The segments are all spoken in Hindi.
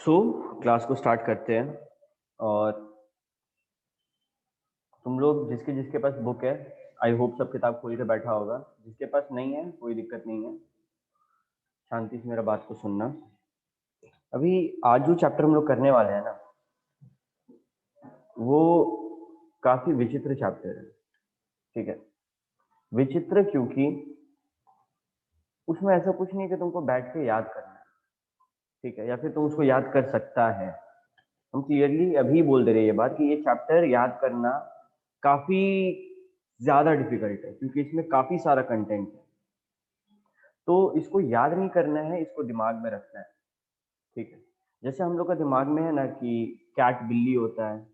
सो क्लास को स्टार्ट करते हैं। और तुम लोग जिसके जिसके पास बुक है, आई होप सब किताब खोल के बैठा होगा। जिसके पास नहीं है कोई दिक्कत नहीं है, शांति से मेरा बात को सुनना। अभी आज जो चैप्टर हम लोग करने वाले हैं ना, वो काफी विचित्र चैप्टर है। ठीक है, विचित्र क्योंकि उसमें ऐसा कुछ नहीं कि तुमको बैठ के याद करना है। ठीक है, या फिर तुम उसको याद कर सकता है। हम क्लियरली अभी बोल दे रहे हैं ये बात कि ये चैप्टर याद करना काफी ज्यादा डिफिकल्ट है, क्योंकि इसमें काफी सारा कंटेंट है। तो इसको याद नहीं करना है, इसको दिमाग में रखना है। ठीक है, जैसे हम लोग का दिमाग में है ना कि कैट बिल्ली होता है,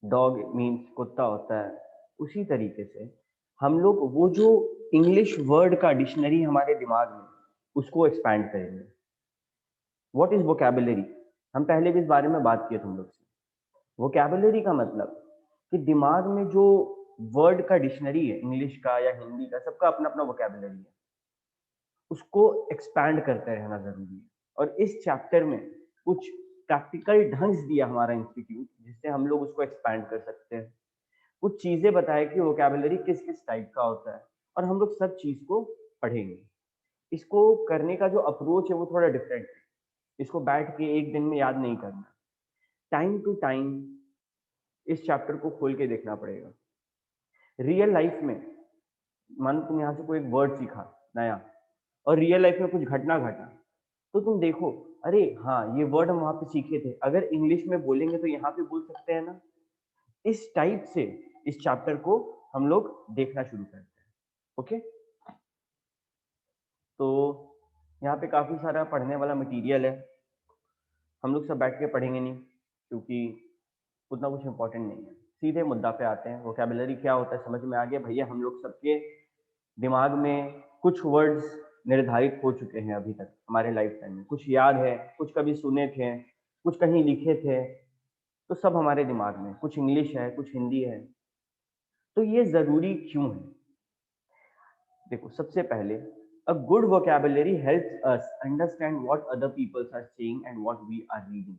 डॉग मीन्स कुत्ता होता है, उसी तरीके से हम लोग वो जो इंग्लिश वर्ड का डिक्शनरी हमारे दिमाग में, उसको एक्सपैंड करेंगे। What is vocabulary? हम पहले भी इस बारे में बात किए तुम लोग से। वोकैबुलरी का मतलब कि दिमाग में जो वर्ड का डिक्शनरी है, इंग्लिश का या हिंदी का, सबका अपना अपना वोकैबुलरी है, उसको एक्सपैंड करते रहना जरूरी है। और इस चैप्टर में कुछ प्रैक्टिकल ढंग दिया हमारा इंस्टीट्यूट, जिससे हम लोग उसको एक्सपैंड कर सकते हैं। कुछ चीजें बताए कि वोकैबुलरी किस किस टाइप का होता है, और हम लोग सब चीज को पढ़ेंगे। इसको करने का जो अप्रोच है वो थोड़ा डिफरेंट है। इसको बैठ के एक दिन में याद नहीं करना, टाइम टू टाइम इस चैप्टर को खोल के देखना पड़ेगा। रियल लाइफ में मान तुम यहाँ से कोई एक वर्ड सीखा नया, और रियल लाइफ में कुछ घटना घटा, तो तुम देखो, अरे हाँ ये वर्ड हम वहां पे सीखे थे, अगर इंग्लिश में बोलेंगे तो यहाँ पे बोल सकते हैं ना। इस टाइप से इस चैप्टर को हम लोग देखना शुरू करते हैं। ओके, तो यहाँ पे काफी सारा पढ़ने वाला मटेरियल है। हम लोग सब बैठ के पढ़ेंगे नहीं, क्योंकि उतना कुछ इंपॉर्टेंट नहीं है। सीधे मुद्दा पे आते हैं। वोकैबुलरी क्या होता है समझ में आ गया भैया? हम लोग सबके दिमाग में कुछ वर्ड्स निर्धारित हो चुके हैं अभी तक हमारे लाइफ टाइम में, कुछ याद है, कुछ कभी सुने थे, कुछ कहीं लिखे थे, तो सब हमारे दिमाग में, कुछ इंग्लिश है, कुछ हिंदी है। तो ये जरूरी क्यों है? देखो, सबसे पहले a good vocabulary helps us understand what other peoples are saying and what we are reading.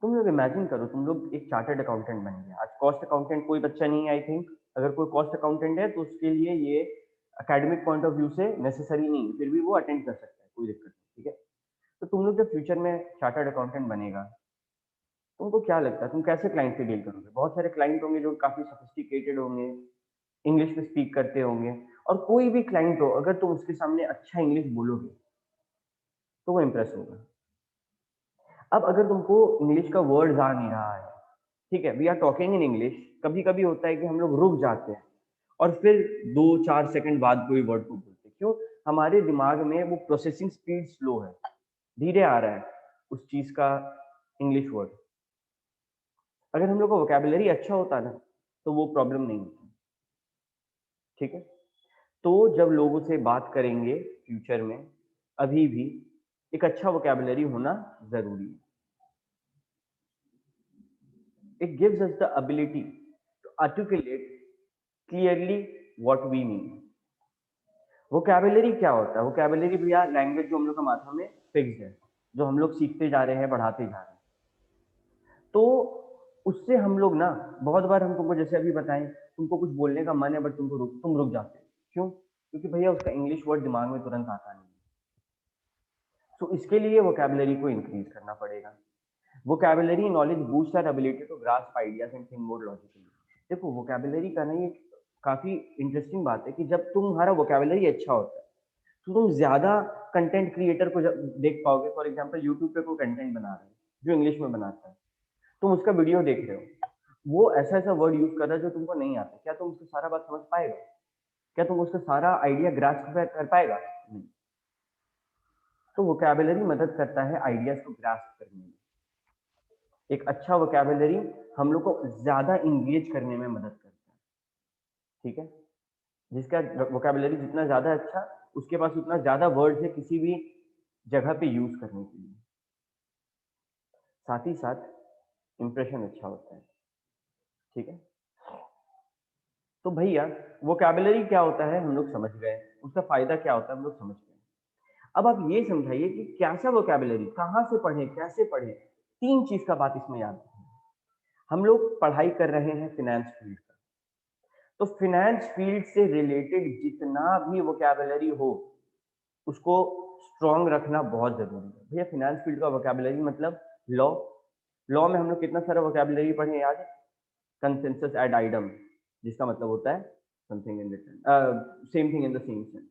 तुम लोग इमेजिन करो, तुम लोग एक चार्टर्ड अकाउंटेंट बन गए। आज कॉस्ट अकाउंटेंट कोई बच्चा नहीं है आई थिंक। अगर कोई कॉस्ट अकाउंटेंट है तो उसके लिए ये एकेडमिक पॉइंट ऑफ व्यू से नेसेसरी नहीं है, फिर भी वो अटेंड कर सकता है, कोई दिक्कत नहीं। ठीक है, तो तुम लोग जब फ्यूचर में चार्टर्ड अकाउंटेंट बनेगा, तुमको क्या लगता है तुम कैसे क्लाइंट से डील करोगे? बहुत सारे क्लाइंट होंगे जो काफी सोफिस्टिकेटेड होंगे, इंग्लिश में स्पीक करते होंगे, और कोई भी क्लाइंट हो, अगर तुम उसके सामने अच्छा इंग्लिश बोलोगे तो वो इम्प्रेस होगा। अब अगर तुमको इंग्लिश का वर्ड आ नहीं रहा है, ठीक है, we are talking in English, कभी कभी होता है कि हम लोग रुक जाते हैं और फिर 2-4 सेकंड बाद कोई वर्ड को बोलते हैं। क्यों? हमारे दिमाग में वो प्रोसेसिंग स्पीड स्लो है, धीरे आ रहा है उस चीज का इंग्लिश वर्ड। अगर हम लोग का वोकैबुलरी अच्छा होता ना, तो वो प्रॉब्लम नहीं होती। ठीक है, तो जब लोगों से बात करेंगे फ्यूचर में, अभी भी एक अच्छा वोकैबुलरी होना जरूरी है। It gives us the ability to articulate clearly what we mean. Vocabulary क्या होता है? वोकैबुलरी भैया लैंग्वेज जो हम लोग का माथा में फिक्स है, जो हम लोग सीखते जा रहे हैं, बढ़ाते जा रहे हैं। तो उससे हम लोग ना, बहुत बार हम तुमको जैसे अभी बताएं, तुमको कुछ बोलने का मन है बट तुम रुक जाते हो। क्यों? क्योंकि भैया उसका इंग्लिश वर्ड दिमाग में तुरंत आता नहीं। तो इसके लिए वोकैबुलरी को इंक्रीज करना पड़ेगा। Vocabulary knowledge boost our ability to grasp ideas and think more logically. देखो, वोकैबुलरी का ना ये काफी इंटरेस्टिंग बात है कि जब तुम्हारा वोकैबुलरी अच्छा होता है तो तुम ज्यादा कंटेंट क्रिएटर को देख पाओगे। फॉर एग्जांपल यूट्यूब पे कोई कंटेंट बना रहे हैं जो इंग्लिश में बनाता है, तुम उसका वीडियो देख रहे हो, वो ऐसा ऐसा वर्ड यूज कर रहा है जो तुमको नहीं आता, क्या तुम उसका सारा बात समझ पाएगा? क्या तुम उसका सारा आइडिया ग्रास्प कर पाएगा? नहीं। तो वोकैबुलरी मदद करता है आइडियाज को ग्रास्प करने में। एक अच्छा वोकैबुलरी हम लोग को ज्यादा इंगेज करने में मदद करता है। ठीक है, जिसका वोकैबुलरी जितना ज्यादा अच्छा, उसके पास उतना ज्यादा वर्ड्स है किसी भी जगह पे यूज करने के लिए। साथ ही साथ इंप्रेशन अच्छा होता है। ठीक है, तो भैया वोकैबुलरी क्या होता है हम लोग समझ गए, उसका फायदा क्या होता है हम लोग समझ गए। अब आप ये समझाइए कि कैसा वोकैबुलरी, कहाँ से पढ़ें, कैसे पढ़ें? 3 चीज़ का बात इसमें याद रखना है। हम लोग पढ़ाई कर रहे हैं फाइनेंस फील्ड का, तो फाइनेंस फील्ड से रिलेटेड जितना भी वोकैबुलरी हो, उसको स्ट्रॉन्ग रखना बहुत ज़रूरी है। भैया फाइनेंस फील्ड का वोकैबुलरी मतलब लॉ, लॉ में हम लोग कितना सारा वोकैबुलरी पढ़े याद है? कंसेंसस एड आइडम, जिसका मतलब होता है something in return, same thing in the same sense.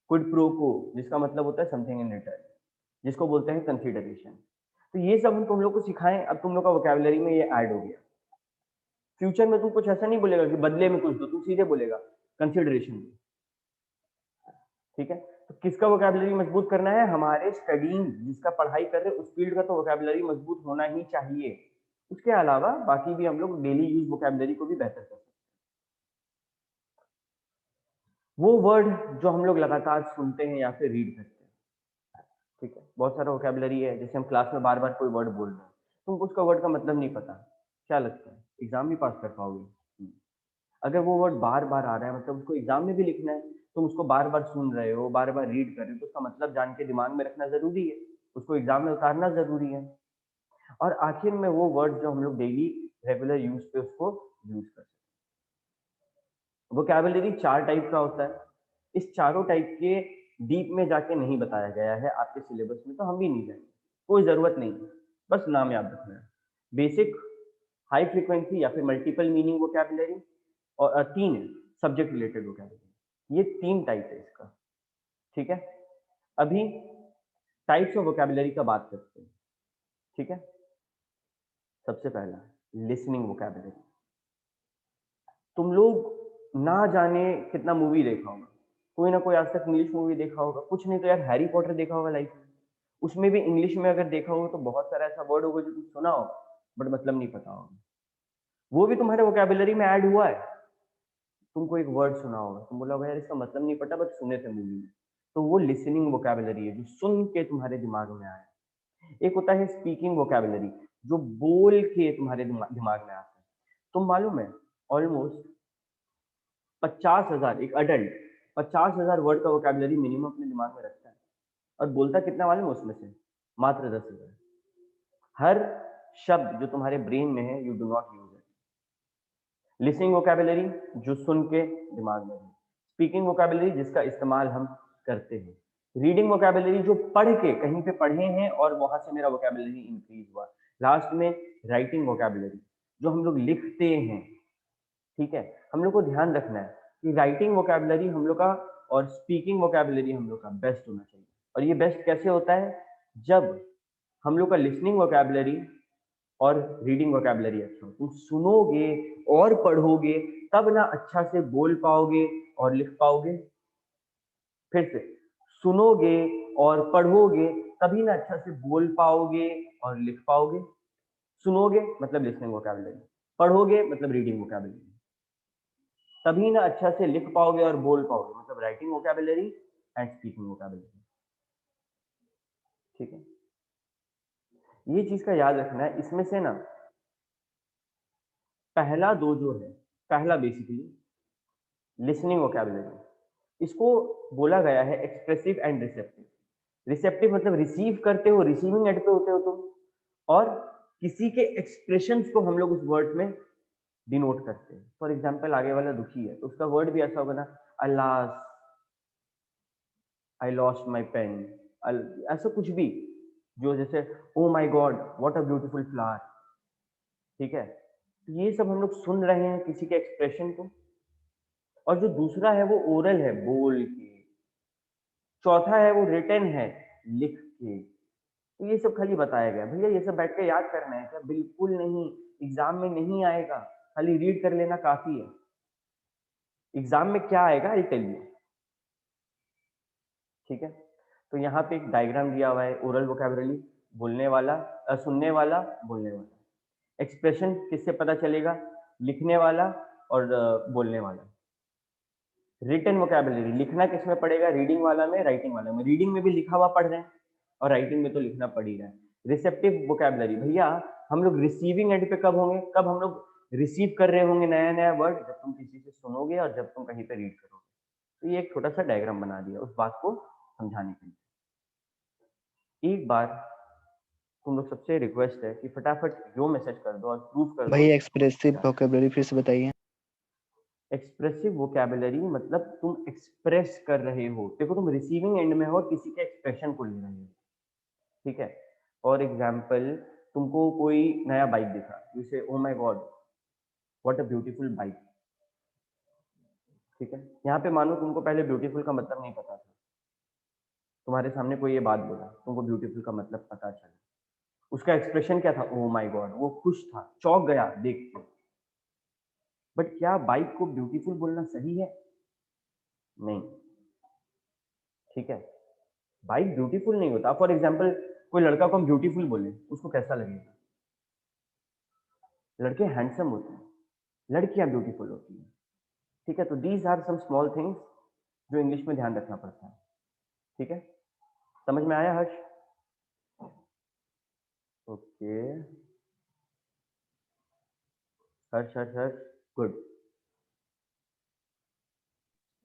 Quid pro को, जिसका मतलब होता है समथिंग इन रिटर्न, जिसको बोलते हैं कंसीडरेशन। तो ये सब हम तुम लोग को सिखाएं, अब तुम लोग का वोकैबुलरी में ये ऐड हो गया। फ्यूचर में तू कुछ ऐसा नहीं बोलेगा कि बदले में कुछ दो, तू सीधे बोलेगा कंसीडरेशन। ठीक है, तो किसका वोकैबुलरी मजबूत करना है? हमारे स्टडीइंग, जिसका पढ़ाई कर रहे हैं उस फील्ड का तो वोकैबुलरी मजबूत होना ही चाहिए। उसके अलावा बाकी भी हम लोग डेली यूज वोकैबुलरी को भी बेहतर कर सकते हैं। वो वर्ड जो हम लोग लगातार सुनते हैं या फिर रीड करते हैं, ठीक है, बहुत सारा वोकैबुलरी है, जैसे हम क्लास में बार बार कोई वर्ड बोल रहे हैं, तुमको उसका वर्ड का मतलब नहीं पता, क्या लगता है एग्जाम भी पास कर पाओगे? अगर वो वर्ड बार बार आ रहा है, मतलब उसको एग्जाम में भी लिखना है, तुम उसको बार बार सुन रहे हो, बार बार रीड कर रहे हो, तो उसका मतलब जान के दिमाग में रखना जरूरी है, उसको एग्जाम में उतारना जरूरी है। और आखिर में वो वर्ड जो हम लोग डेली रेगुलर यूज पे उसको यूज कर सकते हैं। वोकैबुलरी 4 टाइप का होता है। इस चारों टाइप के डीप में जाके नहीं बताया गया है आपके सिलेबस में, तो हम भी नहीं जाएंगे, कोई जरूरत नहीं है, बस नाम याद रखना है। बेसिक, हाई फ्रीक्वेंसी या फिर मल्टीपल मीनिंग वोकैबुलरी, और 3 है सब्जेक्ट रिलेटेड वोकैबुलरी। ये 3 टाइप है इसका, ठीक है। अभी टाइप्स ऑफ वोकैबुलरी का बात करते हैं, ठीक है। सबसे पहला लिसनिंग वोकैबुलरी। तुम लोग ना जाने कितना मूवी देखा होगा, कोई ना कोई आज तक इंग्लिश मूवी देखा होगा, कुछ नहीं तो यार हैरी पॉटर देखा होगा लाइफ में। उसमें भी इंग्लिश में अगर देखा हो तो बहुत सारा ऐसा वर्ड होगा जो तुम सुना हो बट मतलब नहीं पता होगा, वो भी तुम्हारे वोकैबुलरी में ऐड हुआ है। तुमको एक वर्ड सुना होगा, तुम बोला होगा यार इसका मतलब नहीं पता बट सुने थे मूवी में, तो वो लिसनिंग वोकैबुलरी है जो सुन के तुम्हारे दिमाग में आया। एक होता है स्पीकिंग वोकैबुलरी, जो बोल के तुम्हारे दिमाग में आता है। तुम मालूम है ऑलमोस्ट 50,000, एक अडल्ट 50,000 वर्ड का वोकैबुलरी मिनिमम अपने दिमाग में रखता है, और बोलता कितना मालूम है उसमें से? मात्र 10,000। हर शब्द जो तुम्हारे ब्रेन में है, you do not use it. Listening vocabulary जो सुन के दिमाग में है, स्पीकिंग वोकैबुलरी जिसका इस्तेमाल हम करते हैं, रीडिंग वोकैबुलरी जो पढ़ के कहीं पे पढ़े हैं और वहां से मेरा वोकैबुलरी इंक्रीज हुआ, लास्ट में राइटिंग वोकैबुलरी जो हम लोग लिखते हैं। ठीक है, हम लोग को ध्यान रखना है कि राइटिंग वोकैबुलरी हम लोग का और स्पीकिंग वोकैबुलरी हम लोग का बेस्ट होना चाहिए। और ये बेस्ट कैसे होता है? जब हम लोग का लिसनिंग वोकैबुलरी और रीडिंग वोकैबुलरी अच्छा हो, तुम सुनोगे और पढ़ोगे तब ना अच्छा से बोल पाओगे और लिख पाओगे। फिर से, सुनोगे और पढ़ोगे तभी ना अच्छा से बोल पाओगे और लिख पाओगे। सुनोगे मतलब लिसनिंग वोकैबुलरी, पढ़ोगे मतलब रीडिंग वोकैबुलरी, तभी ना अच्छा से लिख पाओगे और बोल पाओगे, मतलब writing vocabulary and speaking vocabulary. ठीक है, ये चीज का याद रखना है। इसमें से ना पहला दो जो है, पहला बेसिकली लिसनिंग वोकैबुलरी, इसको बोला गया है एक्सप्रेसिव एंड रिसेप्टिव। रिसेप्टिव मतलब रिसीव करते हो, रिसीविंग एंड पे होते हो तुम, और किसी के एक्सप्रेशंस को हम लोग उस वर्ड में डिनोट करते हैं। फॉर एग्जाम्पल, आगे वाला दुखी है तो उसका वर्ड भी ऐसा होगा ना, alas, I lost my pen, ऐसा कुछ भी, जो जैसे oh my God what a beautiful flower. ठीक है, तो ये सब हम लोग सुन रहे हैं किसी के एक्सप्रेशन को। और जो दूसरा है वो ओरल है, बोल के। चौथा है वो रिटन है, लिख के। तो ये सब खाली बताया गया। भैया ये सब बैठ के याद करना है क्या? बिल्कुल नहीं, एग्जाम में नहीं आएगा, खाली रीड कर लेना काफी है। एग्जाम में क्या आएगा आई टेल यू। ठीक है, तो यहाँ पे एक डायग्राम दिया हुआ है, ओरल वोकैबुलरी, बोलने वाला, सुनने वाला, बोलने वाला। एक्सप्रेशन किससे पता चलेगा? लिखने वाला और बोलने वाला। रिटन वोकैबुलरी, लिखना किस में पड़ेगा? रीडिंग वाला में, राइटिंग वाला में। रीडिंग में भी लिखा हुआ पढ़ रहे हैं और राइटिंग में तो लिखना पड़ ही रहा है। रिसेप्टिव वोकैबुलरी, भैया हम लोग रिसीविंग एंड पे कब होंगे? कब हम लोग रिसीव कर रहे होंगे नया नया वर्ड? जब तुम किसी से सुनोगे और जब तुम कहीं पे रीड करोगे। तो ये एक छोटा सा डायग्राम बना दिया, उस बात को समझाने के लिए। एक बार तुम लोग सबसे रिक्वेस्ट है कि फटाफट यो मैसेज कर दो और प्रूफ कर दो। भाई एक्सप्रेसिव वोकैबुलरी फिर से बताइए। एक्सप्रेसिव वोकैबुलरी मतलब तुम एक्सप्रेस कर रहे हो। देखो तुम रिसीविंग एंड में हो और किसी के एक्सप्रेशन को ले रहे हो, ठीक है। फॉर एग्जाम्पल तुमको कोई नया बाइक दिखा, यू से oh my God what a beautiful bike, ठीक है। यहाँ पे मानो तुमको पहले ब्यूटीफुल का मतलब नहीं पता था, तुम्हारे सामने कोई ये बात बोला, तुमको ब्यूटीफुल का मतलब पता चला। उसका एक्सप्रेशन क्या था? ओ माय गॉड, वो खुश था, चौंक गया देख के। बट क्या बाइक को ब्यूटीफुल बोलना सही है? नहीं, ठीक है। बाइक ब्यूटीफुल नहीं होता। फॉर एग्जाम्पल कोई लड़का को हम ब्यूटीफुल बोले, उसको कैसा लगेगा? लड़के हैंडसम होते हैं, लड़कियां ब्यूटीफुल होती हैं, ठीक है। तो these are some small things जो इंग्लिश में ध्यान रखना पड़ता है, ठीक है। समझ में आया हर्ष? ओके, हर्ष हर्ष हर्ष, गुड।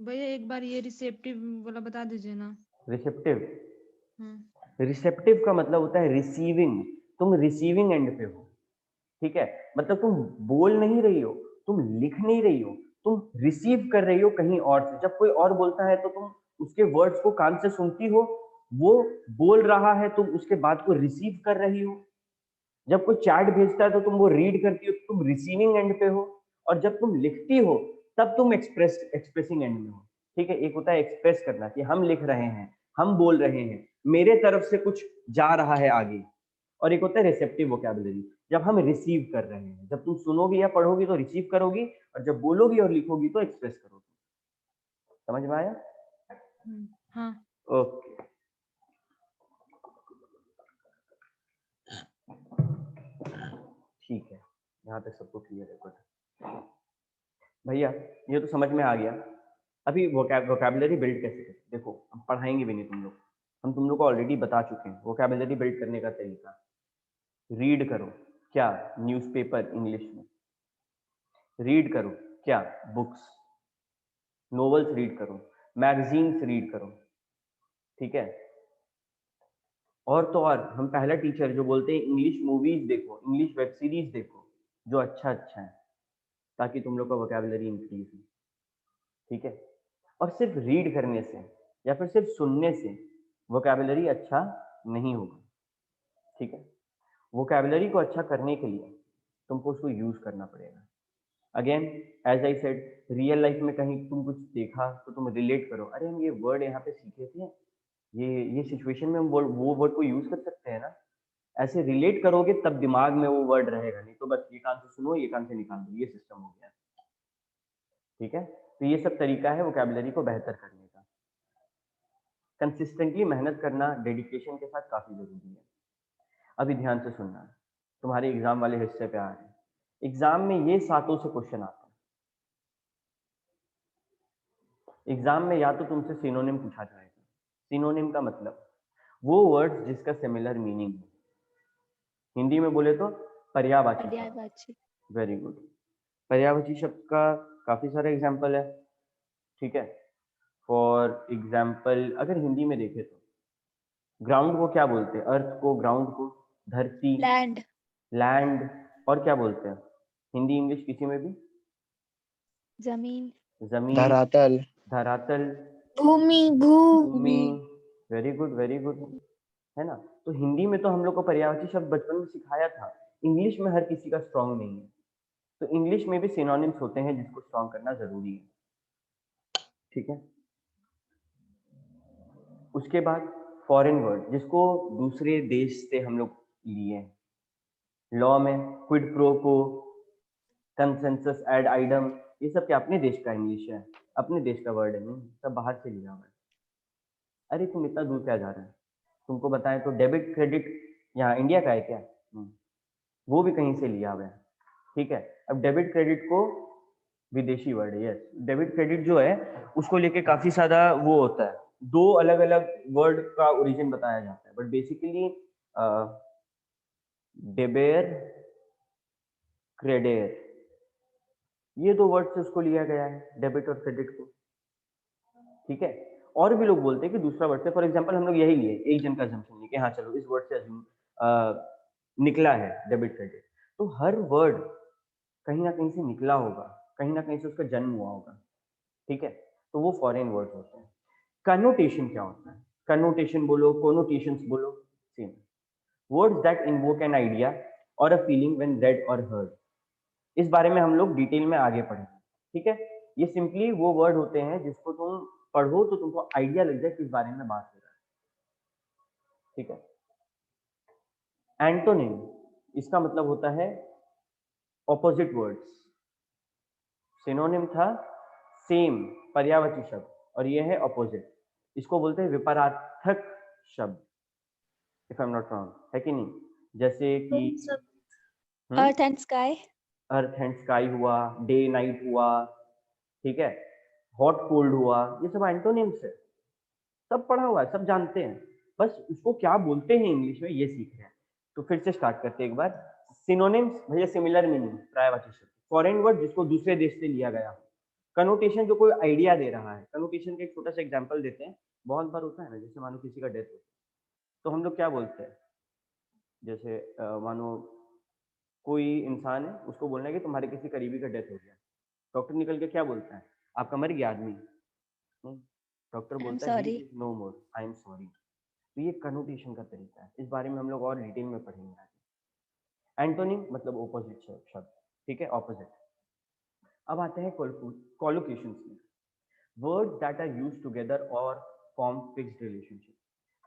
भैया एक बार ये रिसेप्टिव वाला बता दीजिए ना। रिसेप्टिव, हम्म। रिसेप्टिव का मतलब होता है रिसीविंग। तुम रिसीविंग एंड पे हो, ठीक है। मतलब तुम बोल नहीं रही हो, तुम लिख नहीं रही हो, तुम रिसीव कर रही हो कहीं और से। जब कोई और बोलता है तो तुम उसके वर्ड्स को कान से सुनती हो, वो बोल रहा है, तुम उसके बात को रिसीव कर रही हो। जब कोई चैट भेजता है तो तुम वो रीड करती हो, तुम रिसीविंग एंड पे हो। और जब तुम लिखती हो तब तुम एक्सप्रेसिंग एंड में हो, ठीक है। एक होता है एक्सप्रेस करना कि हम लिख रहे हैं, हम बोल रहे हैं, मेरे तरफ से कुछ जा रहा है आगे। और एक होता है रिसेप्टिव वोकैबुलरी, जब हम रिसीव कर रहे हैं। जब तुम सुनोगी या पढ़ोगी तो रिसीव करोगी, और जब बोलोगी और लिखोगी तो एक्सप्रेस करोगी। समझ में आया? हाँ। ओके, ठीक है, यहाँ तक सबको क्लियर है। गुड भैया, ये तो समझ में आ गया। अभी वोकैबुलरी बिल्ड कैसे करें? देखो हम पढ़ाएंगे भी नहीं तुम लोग, हम तुम लोग को ऑलरेडी बता चुके हैं वोकैबुलरी बिल्ड करने का तरीका। रीड करो, क्या? न्यूज़पेपर इंग्लिश में। रीड करो, क्या? बुक्स, नोवेल्स रीड करो, मैगजीन्स रीड करो, ठीक है। और तो और हम पहला टीचर जो बोलते हैं इंग्लिश मूवीज देखो, इंग्लिश वेब सीरीज देखो, जो अच्छा अच्छा है, ताकि तुम लोग का वोकैबुलरी इंक्रीज हो, ठीक है। और सिर्फ रीड करने से या फिर सिर्फ सुनने से वोकैबुलरी अच्छा नहीं होगा, ठीक है। वोकैबुलरी को अच्छा करने के लिए तुमको उसको यूज करना पड़ेगा। Again as I said, real life में कहीं तुम कुछ देखा तो तुम रिलेट करो, अरे हम ये वर्ड यहाँ पे सीखे थे, ये सिचुएशन में हम वो वर्ड को यूज कर सकते हैं ना। ऐसे रिलेट करोगे तब दिमाग में वो वर्ड रहेगा, नहीं तो बस ये कान से सुनो, ये कान से निकाल दो, ये सिस्टम हो गया, ठीक है। तो ये सब तरीका है वोकैबुलरी को बेहतर करने का। कंसिस्टेंटली मेहनत करना डेडिकेशन के साथ काफी जरूरी है। अभी ध्यान से सुनना, तुम्हारे एग्जाम वाले हिस्से पे आ रहे हैं। एग्जाम में ये सातों से क्वेश्चन आते हैं। एग्जाम में या तो तुमसे सिनोनिम पूछा जाएगा। सिनोनिम का मतलब वो वर्ड जिसका सिमिलर मीनिंग हो। हिंदी में बोले तो पर्यायवाची शब्द। पर्यायवाची। Very good. पर्यायवाची शब्द का काफी सारे एग्जाम्पल है, ठीक है। फॉर एग्जाम्पल अगर हिंदी में देखें तो ग्राउंड को क्या बोलते हैं? अर्थ को, ग्राउंड को धरती, लैंड। लैंड। और क्या बोलते हैं हिंदी इंग्लिश किसी में भी? जमीन। जमीन, धरातल। धरातल, भूमि। भूमि। भूमि। वेरी गुड वेरी गुड, है ना। तो हिंदी में तो हम लोग को पर्यायवाची शब्द बचपन में सिखाया था। इंग्लिश में हर किसी का स्ट्रांग नहीं है, तो इंग्लिश में भी सिनोनिम्स होते हैं जिसको स्ट्रांग करना जरूरी है, ठीक है। उसके बाद फॉरेन वर्ड जिसको दूसरे देश से हम लोग लिए हैं। लॉ में क्विड प्रो को, कंसेंसस एड आइडम, ये सब क्या अपने देश का इंग्लिश है, अपने देश का वर्ड है, नहीं सब बाहर से लिया हुआ है। अरे तुम इतना दूर क्या जा रहे हैं? तुमको बताएं तो डेबिट क्रेडिट यहाँ इंडिया का है क्या? वो भी कहीं से लिया हुआ है, ठीक है। अब डेबिट क्रेडिट को विदेशी वर्ड है, यस। डेबिट क्रेडिट जो है उसको लेके काफी सारा वो होता है, दो अलग अलग वर्ड का ओरिजिन बताया जाता है, बट बेसिकली डेबेर, क्रेडेर, ये दो वर्ड से उसको लिया गया है, डेबिट और क्रेडिट को, ठीक है। और भी लोग बोलते हैं कि दूसरा वर्ड से, फॉर एग्जांपल हम लोग यही लिए, एक जन का assumption लिए कि हाँ चलो इस वर्ड से निकला है डेबिट क्रेडिट, तो हर वर्ड कहीं ना कहीं से निकला होगा, कहीं ना कहीं से उसका जन्म हुआ होगा, ठीक है, तो वो फॉरेन वर्ड्स होते हैं। कनोटेशन क्या होता है? कनोटेशन बोलो, कोनोटेशंस बोलो, same. Words that invoke an idea और अ फीलिंग व्हेन रेड और हर्ड। इस बारे में हम लोग डिटेल में आगे पढ़ेंगे, ठीक है। ये सिंपली वो वर्ड होते हैं जिसको तुम पढ़ो तो तुमको आइडिया लग जाए किस बारे में बात हो रहा है, ठीक है। एंटोनिम, इसका मतलब होता है ऑपोजिट वर्ड्स। सिनोनिम था सेम, पर्यायवाची शब्द, और ये है ऑपोजिट, इसको बोलते हैं विपरीतार्थक शब्द, if I am not wrong, है कि नहीं? जैसे कि earth and sky. Earth and sky हुआ, डे नाइट हुआ, ठीक है, हॉट कोल्ड हुआ, ये सब एंटोनिम्स है, सब पढ़ा हुआ है, सब जानते हैं, बस उसको क्या बोलते हैं इंग्लिश में ये सीख रहे हैं। तो फिर से स्टार्ट करते हैं एक बार। सिनोनिम्स भैया सिमिलर मीनिंग, पर्यायवाची शब्द, फॉरेन वर्ड जिसको दूसरे देश से लिया गया हो। कनोटेशन जो कोई आइडिया दे रहा है। कनोटेशन का एक छोटा सा एग्जांपल देते हैं, बहुत बार होता है ना, जैसे मानो किसी का डेथ हो तो हम लोग क्या बोलते हैं, जैसे मानो कोई इंसान है, उसको बोलना है कि तुम्हारे किसी करीबी का डेथ हो गया, डॉक्टर निकल के क्या बोलता है, आपका मर गया आदमी, नहीं, डॉक्टर आई एम बोलता है ही sorry. Is no more, I am sorry. तो ये कनोटेशन का तरीका है, इस बारे में हम लोग और डिटेल में पढ़ेंगे आगे। एंटोनिम मतलब ऑपोजिट शब्द, ठीक है, ऑपोजिट। अब आते हैं कॉलोकेशंस में, words that are used together और फॉर्म फिक्स्ड रिलेशनशिप।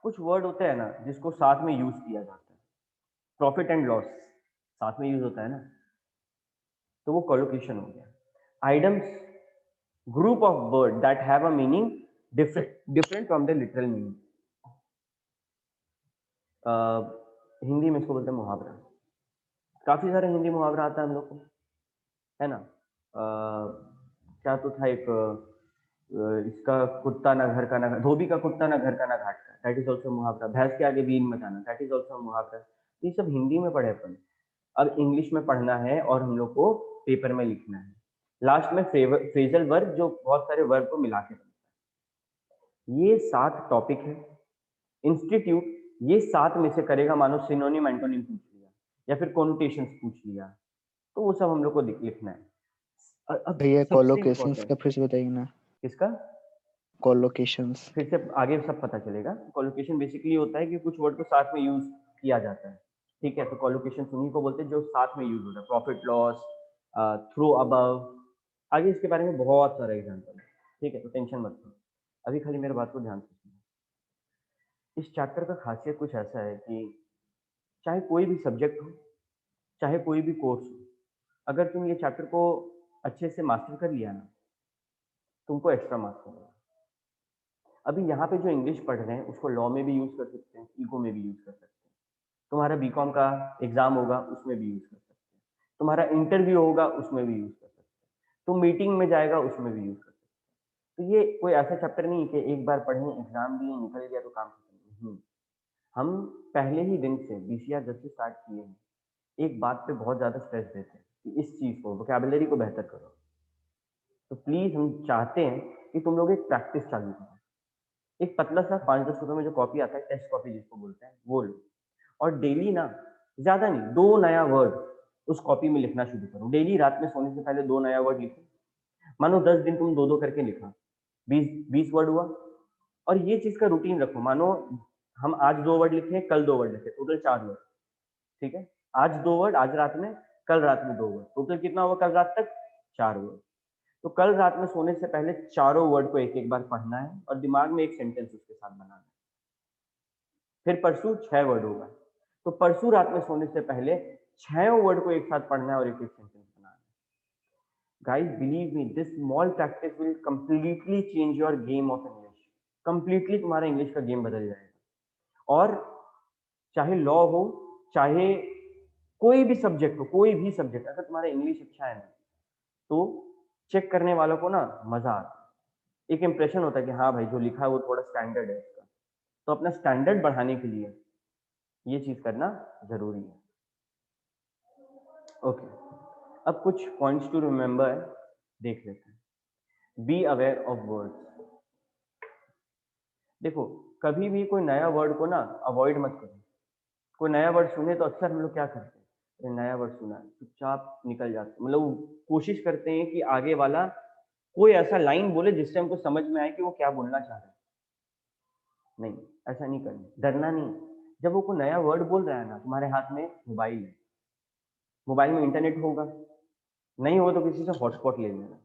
कुछ वर्ड होते हैं ना जिसको साथ में यूज किया जाता है, प्रॉफिट एंड लॉस साथ में यूज होता है ना, तो वो कॉलोकेशन हो गया। Idioms, group of word that have a meaning different from the literal meaning. Hindi में इसको बोलते हैं मुहावरा। काफी सारे हिंदी मुहावरा आता है हम लोग को, है ना। क्या तो था एक, इसका कुत्ता ना घर का ना, धोबी का कुत्ता ना घर का ना घाट का, दैट इज ऑल्सो मुहावरा। भैंस के आगे बीन मत आना, दैट इज ऑल्सो मुहावरा। ये सब हिंदी में पढ़े अपन, अब इंग्लिश में पढ़ना है और हम लोग को पेपर में लिखना है। लास्ट में फ्रेजल वर्ब, जो बहुत सारे वर्ब को मिला के बनता है। ये 7 टॉपिक है। इंस्टीट्यूट ये 7 में से करेगा, मानो सिनोनिम एंटोनिम पूछ लिया या फिर कोनोटेशंस पूछ लिया, तो वो सब हम लोग को लिखना है। अब भैया सबसे कोलोकेशंस का इम्पोर्टेंट, फिर से बताइए ना। इसका कोलोकेशंस। फिर से आगे सब पता चलेगा। कोलोकेशन बेसिकली होता है कि कुछ वर्ड को साथ में यूज किया जाता है, ठीक है, तो कोलोकेशन उन्हीं को बोलते हैं जो साथ में यूज होता है। प्रॉफिट लॉस, थ्रू अबव, आगे इसके बारे में बहुत सारे एग्जाम्पल है, ठीक है, तो टेंशन मत लो, अभी खाली मेरे बात को ध्यान से सुनो। इस चैप्टर का खासियत कुछ ऐसा है कि चाहे कोई भी सब्जेक्ट हो, चाहे कोई भी कोर्स हो, अगर तुम ये चैप्टर को अच्छे से मास्टर कर लिया ना, तुमको एक्स्ट्रा मार्क्स मिलेगा। अभी यहाँ पे जो इंग्लिश पढ़ रहे हैं उसको लॉ में भी यूज कर सकते हैं, ईको में भी यूज कर सकते हैं, तुम्हारा बीकॉम का एग्जाम होगा उसमें भी यूज कर सकते हैं, तुम्हारा इंटरव्यू होगा उसमें भी यूज कर सकते हैं, तुम मीटिंग में जाएगा उसमें भी यूज कर सकते हैं। तो ये कोई ऐसा चैप्टर नहीं है कि एक बार पढ़ें, एग्जाम दिए, निकल गया तो काम खत्म। नहीं, हम पहले ही दिन से बीसीआर जब से स्टार्ट किए हैं, एक बात पे बहुत ज्यादा स्ट्रेस देते हैं कि इस चीज को, वोकैबुलरी को बेहतर करो। तो प्लीज हम चाहते हैं कि तुम लोग एक प्रैक्टिस चालू करो। एक पतला सा 5-10 रुपए में जो कॉपी आता है, टेस्ट कॉपी जिसको बोलते हैं, वो लो, और डेली ना, ज्यादा नहीं, 2 नया वर्ड उस कॉपी में लिखना शुरू करो। डेली रात में सोने से पहले 2 नया वर्ड लिखो। मानो 10 दिन तुम 2-2 करके लिखा, 20 वर्ड हुआ। और ये चीज का रूटीन रखो, मानो हम आज 2 वर्ड लिखे, कल 2 वर्ड लिखे, टोटल 4 वर्ड, ठीक है। आज 2 वर्ड, आज रात में, कल रात में 2 वर्ड, टोटल कितना हुआ कल रात तक? 4 वर्ड। तो कल रात में सोने से पहले चारों वर्ड को एक एक बार पढ़ना है और दिमाग में एक सेंटेंस उसके साथ बनाना है। फिर परसों 6 वर्ड होगा, तो परसों रात में सोने से पहले 6 वर्ड को एक साथ पढ़ना है और एक एक सेंटेंस बनाना है। Guys believe me, this small practice will completely change your game of English. Completely तुम्हारा इंग्लिश का गेम बदल जाएगा। और चाहे लॉ हो, चाहे कोई भी सब्जेक्ट हो, कोई भी सब्जेक्ट, अगर तुम्हारा इंग्लिश अच्छा है ना, तो चेक करने वालों को ना मजा आता है, एक इंप्रेशन होता है कि हाँ भाई जो लिखा है वो थोड़ा स्टैंडर्ड है इसका। तो अपना स्टैंडर्ड बढ़ाने के लिए ये चीज करना जरूरी है। ओके, अब कुछ पॉइंट्स टू रिमेंबर देख लेते हैं। Be aware of words. देखो कभी भी कोई नया वर्ड को ना अवॉइड मत करो। कोई नया वर्ड सुने तो अक्सर हम लोग क्या करते हैं, अरे नया वर्ड सुना है, चुपचाप निकल जाते हैं। मतलब कोशिश करते हैं कि आगे वाला कोई ऐसा लाइन बोले जिससे हमको समझ में आए कि वो क्या बोलना चाह रहा है। नहीं, ऐसा नहीं करना, डरना नहीं। जब वो कोई नया वर्ड बोल रहा है ना, तुम्हारे हाथ में मोबाइल है, मोबाइल में इंटरनेट होगा, नहीं हो तो किसी से हॉटस्पॉट ले लेना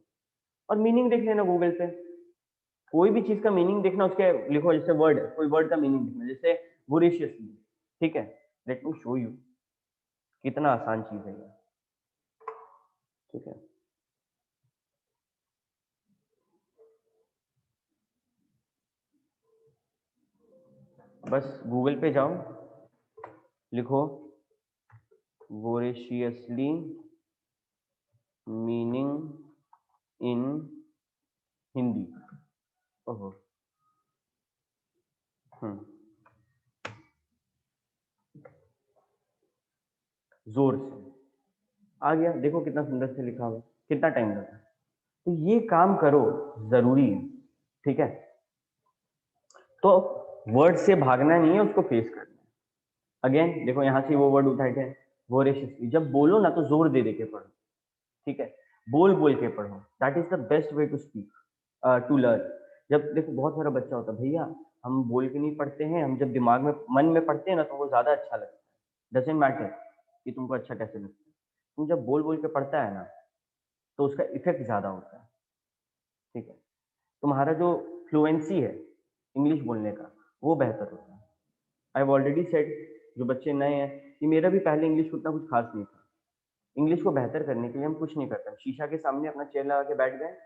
और मीनिंग देख लेना गूगल पे। कोई भी चीज का मीनिंग देखना, उसके लिखो, जैसे वर्ड, कोई वर्ड का मीनिंग देखना, जैसे वोरेशियसली, ठीक है, लेट मी शो यू। कितना आसान चीज है ये, ठीक है। बस गूगल पे जाओ, लिखो वोरेशियसली मीनिंग इन हिंदी। ओहो, जोर से आ गया, देखो कितना सुंदर से लिखा हुआ, कितना टाइम लगा। तो ये काम करो, जरूरी है, ठीक है। तो वर्ड से भागना नहीं है, उसको फेस करना है। अगेन देखो यहाँ से वो वर्ड उठाए थे, वोरेशियसली। जब बोलो ना तो जोर दे दे के पढ़ो, ठीक है, बोल बोल के पढ़ो। That is the best way to speak, to learn. जब देखो बहुत सारा बच्चा होता है, भैया हम बोल के नहीं पढ़ते हैं, हम जब दिमाग में मन में पढ़ते हैं ना तो वो ज्यादा अच्छा लगता है। डजेंट मैटर कि तुमको अच्छा कैसे लगता है, तुम जब बोल बोल के पढ़ता है ना तो उसका इफेक्ट ज्यादा होता है, ठीक है। तुम्हारा जो फ्लुएंसी है इंग्लिश बोलने का वो बेहतर होता है। आई हैव ऑलरेडी सेड, जो बच्चे नए हैं, कि मेरा भी पहले इंग्लिश उतना कुछ खास नहीं था। इंग्लिश को बेहतर करने के लिए हम कुछ नहीं करते, शीशा के सामने अपना चेयर लगा के बैठ गए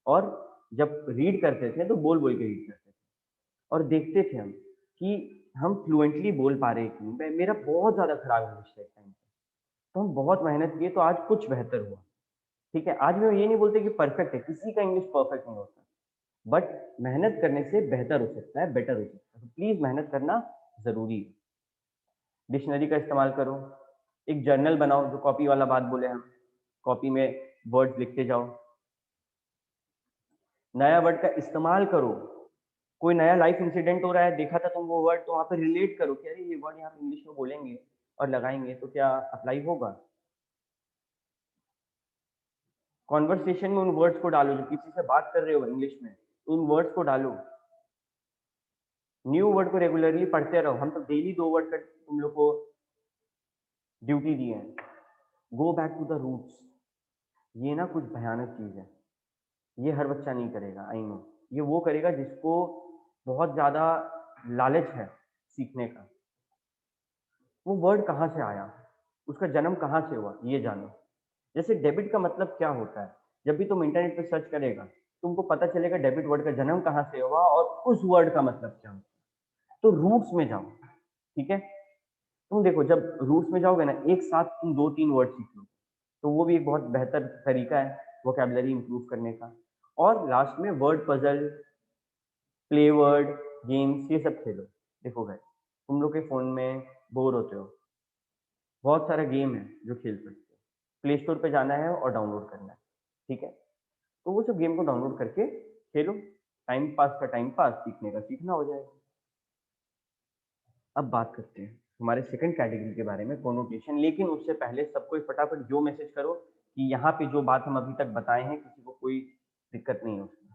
और जब रीड करते थे तो बोल बोल के रीड करते थे और देखते थे हम कि हम फ्लुएंटली बोल पा रहे हैं कि नहीं। मेरा बहुत ज्यादा खराब इंग्लिश था एक टाइम पे, तो हम बहुत मेहनत किए तो आज कुछ बेहतर हुआ, ठीक है। आज मैं ये नहीं बोलते कि परफेक्ट है, किसी का इंग्लिश परफेक्ट नहीं होता, बट मेहनत करने से बेहतर हो सकता है, बेटर हो सकता है। तो प्लीज मेहनत करना जरूरी है। डिक्शनरी का इस्तेमाल करो, एक जर्नल बनाओ, जो कॉपी वाला बात बोले हम, कॉपी में वर्ड्स लिखते जाओ, नया वर्ड का इस्तेमाल करो। कोई नया लाइफ इंसिडेंट हो रहा है, देखा था तुम वो वर्ड, तो वहां पे रिलेट करो कि अरे ये वर्ड यहाँ पे इंग्लिश में बोलेंगे और लगाएंगे तो क्या अप्लाई होगा। कॉन्वर्सेशन में उन वर्ड्स को डालो, जो किसी से बात कर रहे हो इंग्लिश में तो उन वर्ड्स को डालो। न्यू वर्ड को रेगुलरली पढ़ते रहो। हम तो डेली 2 वर्ड का तुम लोग को ड्यूटी दी है। Go back to the roots. ये ना कुछ भयानक चीज है, ये हर बच्चा नहीं करेगा, आई नो। ये वो करेगा जिसको बहुत ज्यादा लालच है सीखने का। वो वर्ड कहाँ से आया, उसका जन्म कहाँ से हुआ, ये जानो। जैसे डेबिट का मतलब क्या होता है, जब भी तुम इंटरनेट पे सर्च करेगा तुमको पता चलेगा डेबिट वर्ड का जन्म कहाँ से हुआ और उस वर्ड का मतलब क्या होता है। तो रूट्स में जाओ, ठीक है। तुम देखो जब रूट्स में जाओगे ना, एक साथ तुम 2-3 वर्ड सीख लो, तो वो भी एक बहुत बेहतर तरीका है वोकैबुलरी इंप्रूव करने का। और लास्ट में word puzzle, play word games, ये सब खेलो। देखो भाई, तुम लोग के फोन में बोर होते हो, बहुत सारा गेम है जो खेल सकते हो। प्ले स्टोर पे जाना है और डाउनलोड करना है, ठीक है। तो वो सब गेम को डाउनलोड करके खेलो। टाइम पास का टाइम पास, सीखने का सीखना हो जाएगा। अब बात करते हैं हमारे सेकंड कैटेगरी के बारे में, कोनोटेशन। लेकिन उससे पहले सबको फटाफट जो मैसेज करो कि यहाँ पे जो बात हम अभी तक बताए हैं किसी को कोई दिक्कत नहीं है उसमें।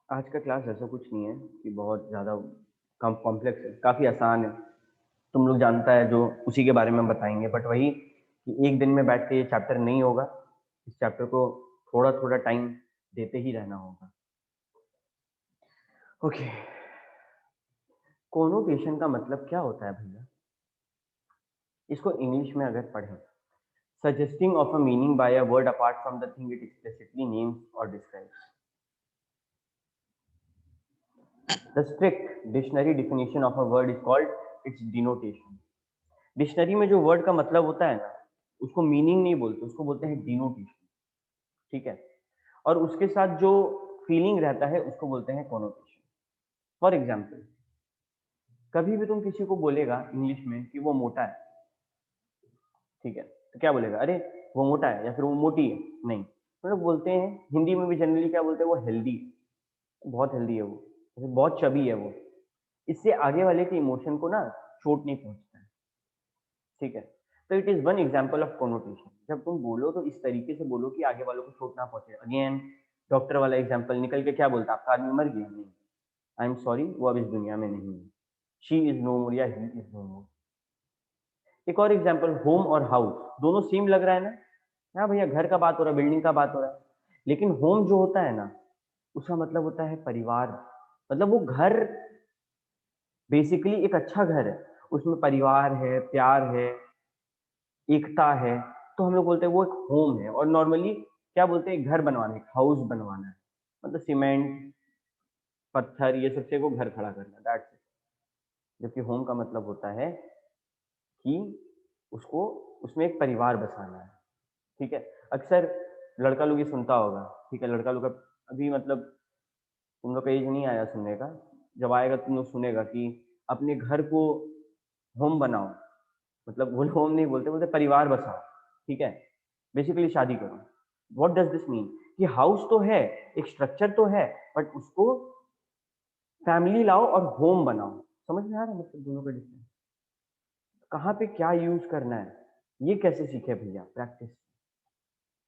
आज का क्लास ऐसा कुछ नहीं है कि बहुत ज़्यादा कॉम्प्लेक्स है, काफ़ी आसान है। तुम लोग जानता है जो उसी के बारे में बताएंगे, बट वही कि एक दिन में बैठ के ये चैप्टर नहीं होगा। इस चैप्टर को थोड़ा थोड़ा टाइम देते ही रहना होगा। ओके, कोनोटेशन का मतलब क्या होता है भैया? इसको इंग्लिश में अगर पढ़ें, suggesting of a meaning by a word apart from the thing it explicitly names or describes. The strict dictionary definition of a word is called its denotation. Dictionary में जो वर्ड का मतलब होता है ना, उसको मीनिंग नहीं बोलते, उसको बोलते हैं डिनोटेशन, ठीक है। और उसके साथ जो फीलिंग रहता है उसको बोलते हैं कोनोटेशन। फॉर एग्जाम्पल, कभी भी तुम किसी को बोलेगा इंग्लिश में कि वो मोटा है, ठीक है, तो क्या बोलेगा? अरे वो मोटा है या फिर वो मोटी है? नहीं, हम लोग बोलते हैं हिंदी में भी जनरली क्या बोलते हैं? वो हेल्दी है, बहुत हेल्दी है वो, या फिर बहुत चबी है वो। इससे आगे वाले के इमोशन को ना चोट नहीं पहुंचता है, ठीक है। तो it is one example of connotation. जब तुम बोलो तो इस तरीके से बोलो कि आगे वालों को चोट ना पहुंचे। अगेन डॉक्टर वाला एग्जाम्पल निकल के क्या बोलता है? आपका आदमी मर गया? नहीं, आई एम सॉरी, वो अब इस दुनिया में नहीं है। शी इज नो मोर या ही इज नो मोर। एक और एग्जाम्पल, होम और हाउस, दोनों सेम लग रहा है ना? हाँ भैया, घर का बात हो रहा है, बिल्डिंग का बात हो रहा है, लेकिन होम जो होता है ना, उसका मतलब होता है परिवार। मतलब वो घर बेसिकली एक अच्छा घर है, उसमें परिवार है, प्यार है, एकता है, तो हम लोग बोलते हैं वो एक होम है। और नॉर्मली क्या बोलते हैं? घर बनवाना, एक हाउस बनवाना है, मतलब सीमेंट पत्थर ये सबसे को घर खड़ा करना, दैट्स इट। जबकि होम का मतलब होता है कि उसको उसमें एक परिवार बसाना है, ठीक है। अक्सर लड़का लोग ये सुनता होगा, ठीक है, लड़का लोग का अभी मतलब तुम लोग का एज नहीं आया सुनने का, जब आएगा तुम लोग सुनेगा कि अपने घर को होम बनाओ। मतलब वो होम नहीं बोलते, बोलते परिवार बसाओ, ठीक है, बेसिकली शादी करो। What does this mean? कि हाउस तो है, एक स्ट्रक्चर तो है, बट उसको फैमिली लाओ और होम बनाओ। समझ में आ रहा है मतलब दोनों का डिफरेंस? कहाँ पे क्या यूज करना है, ये कैसे सीखे भैया? प्रैक्टिस,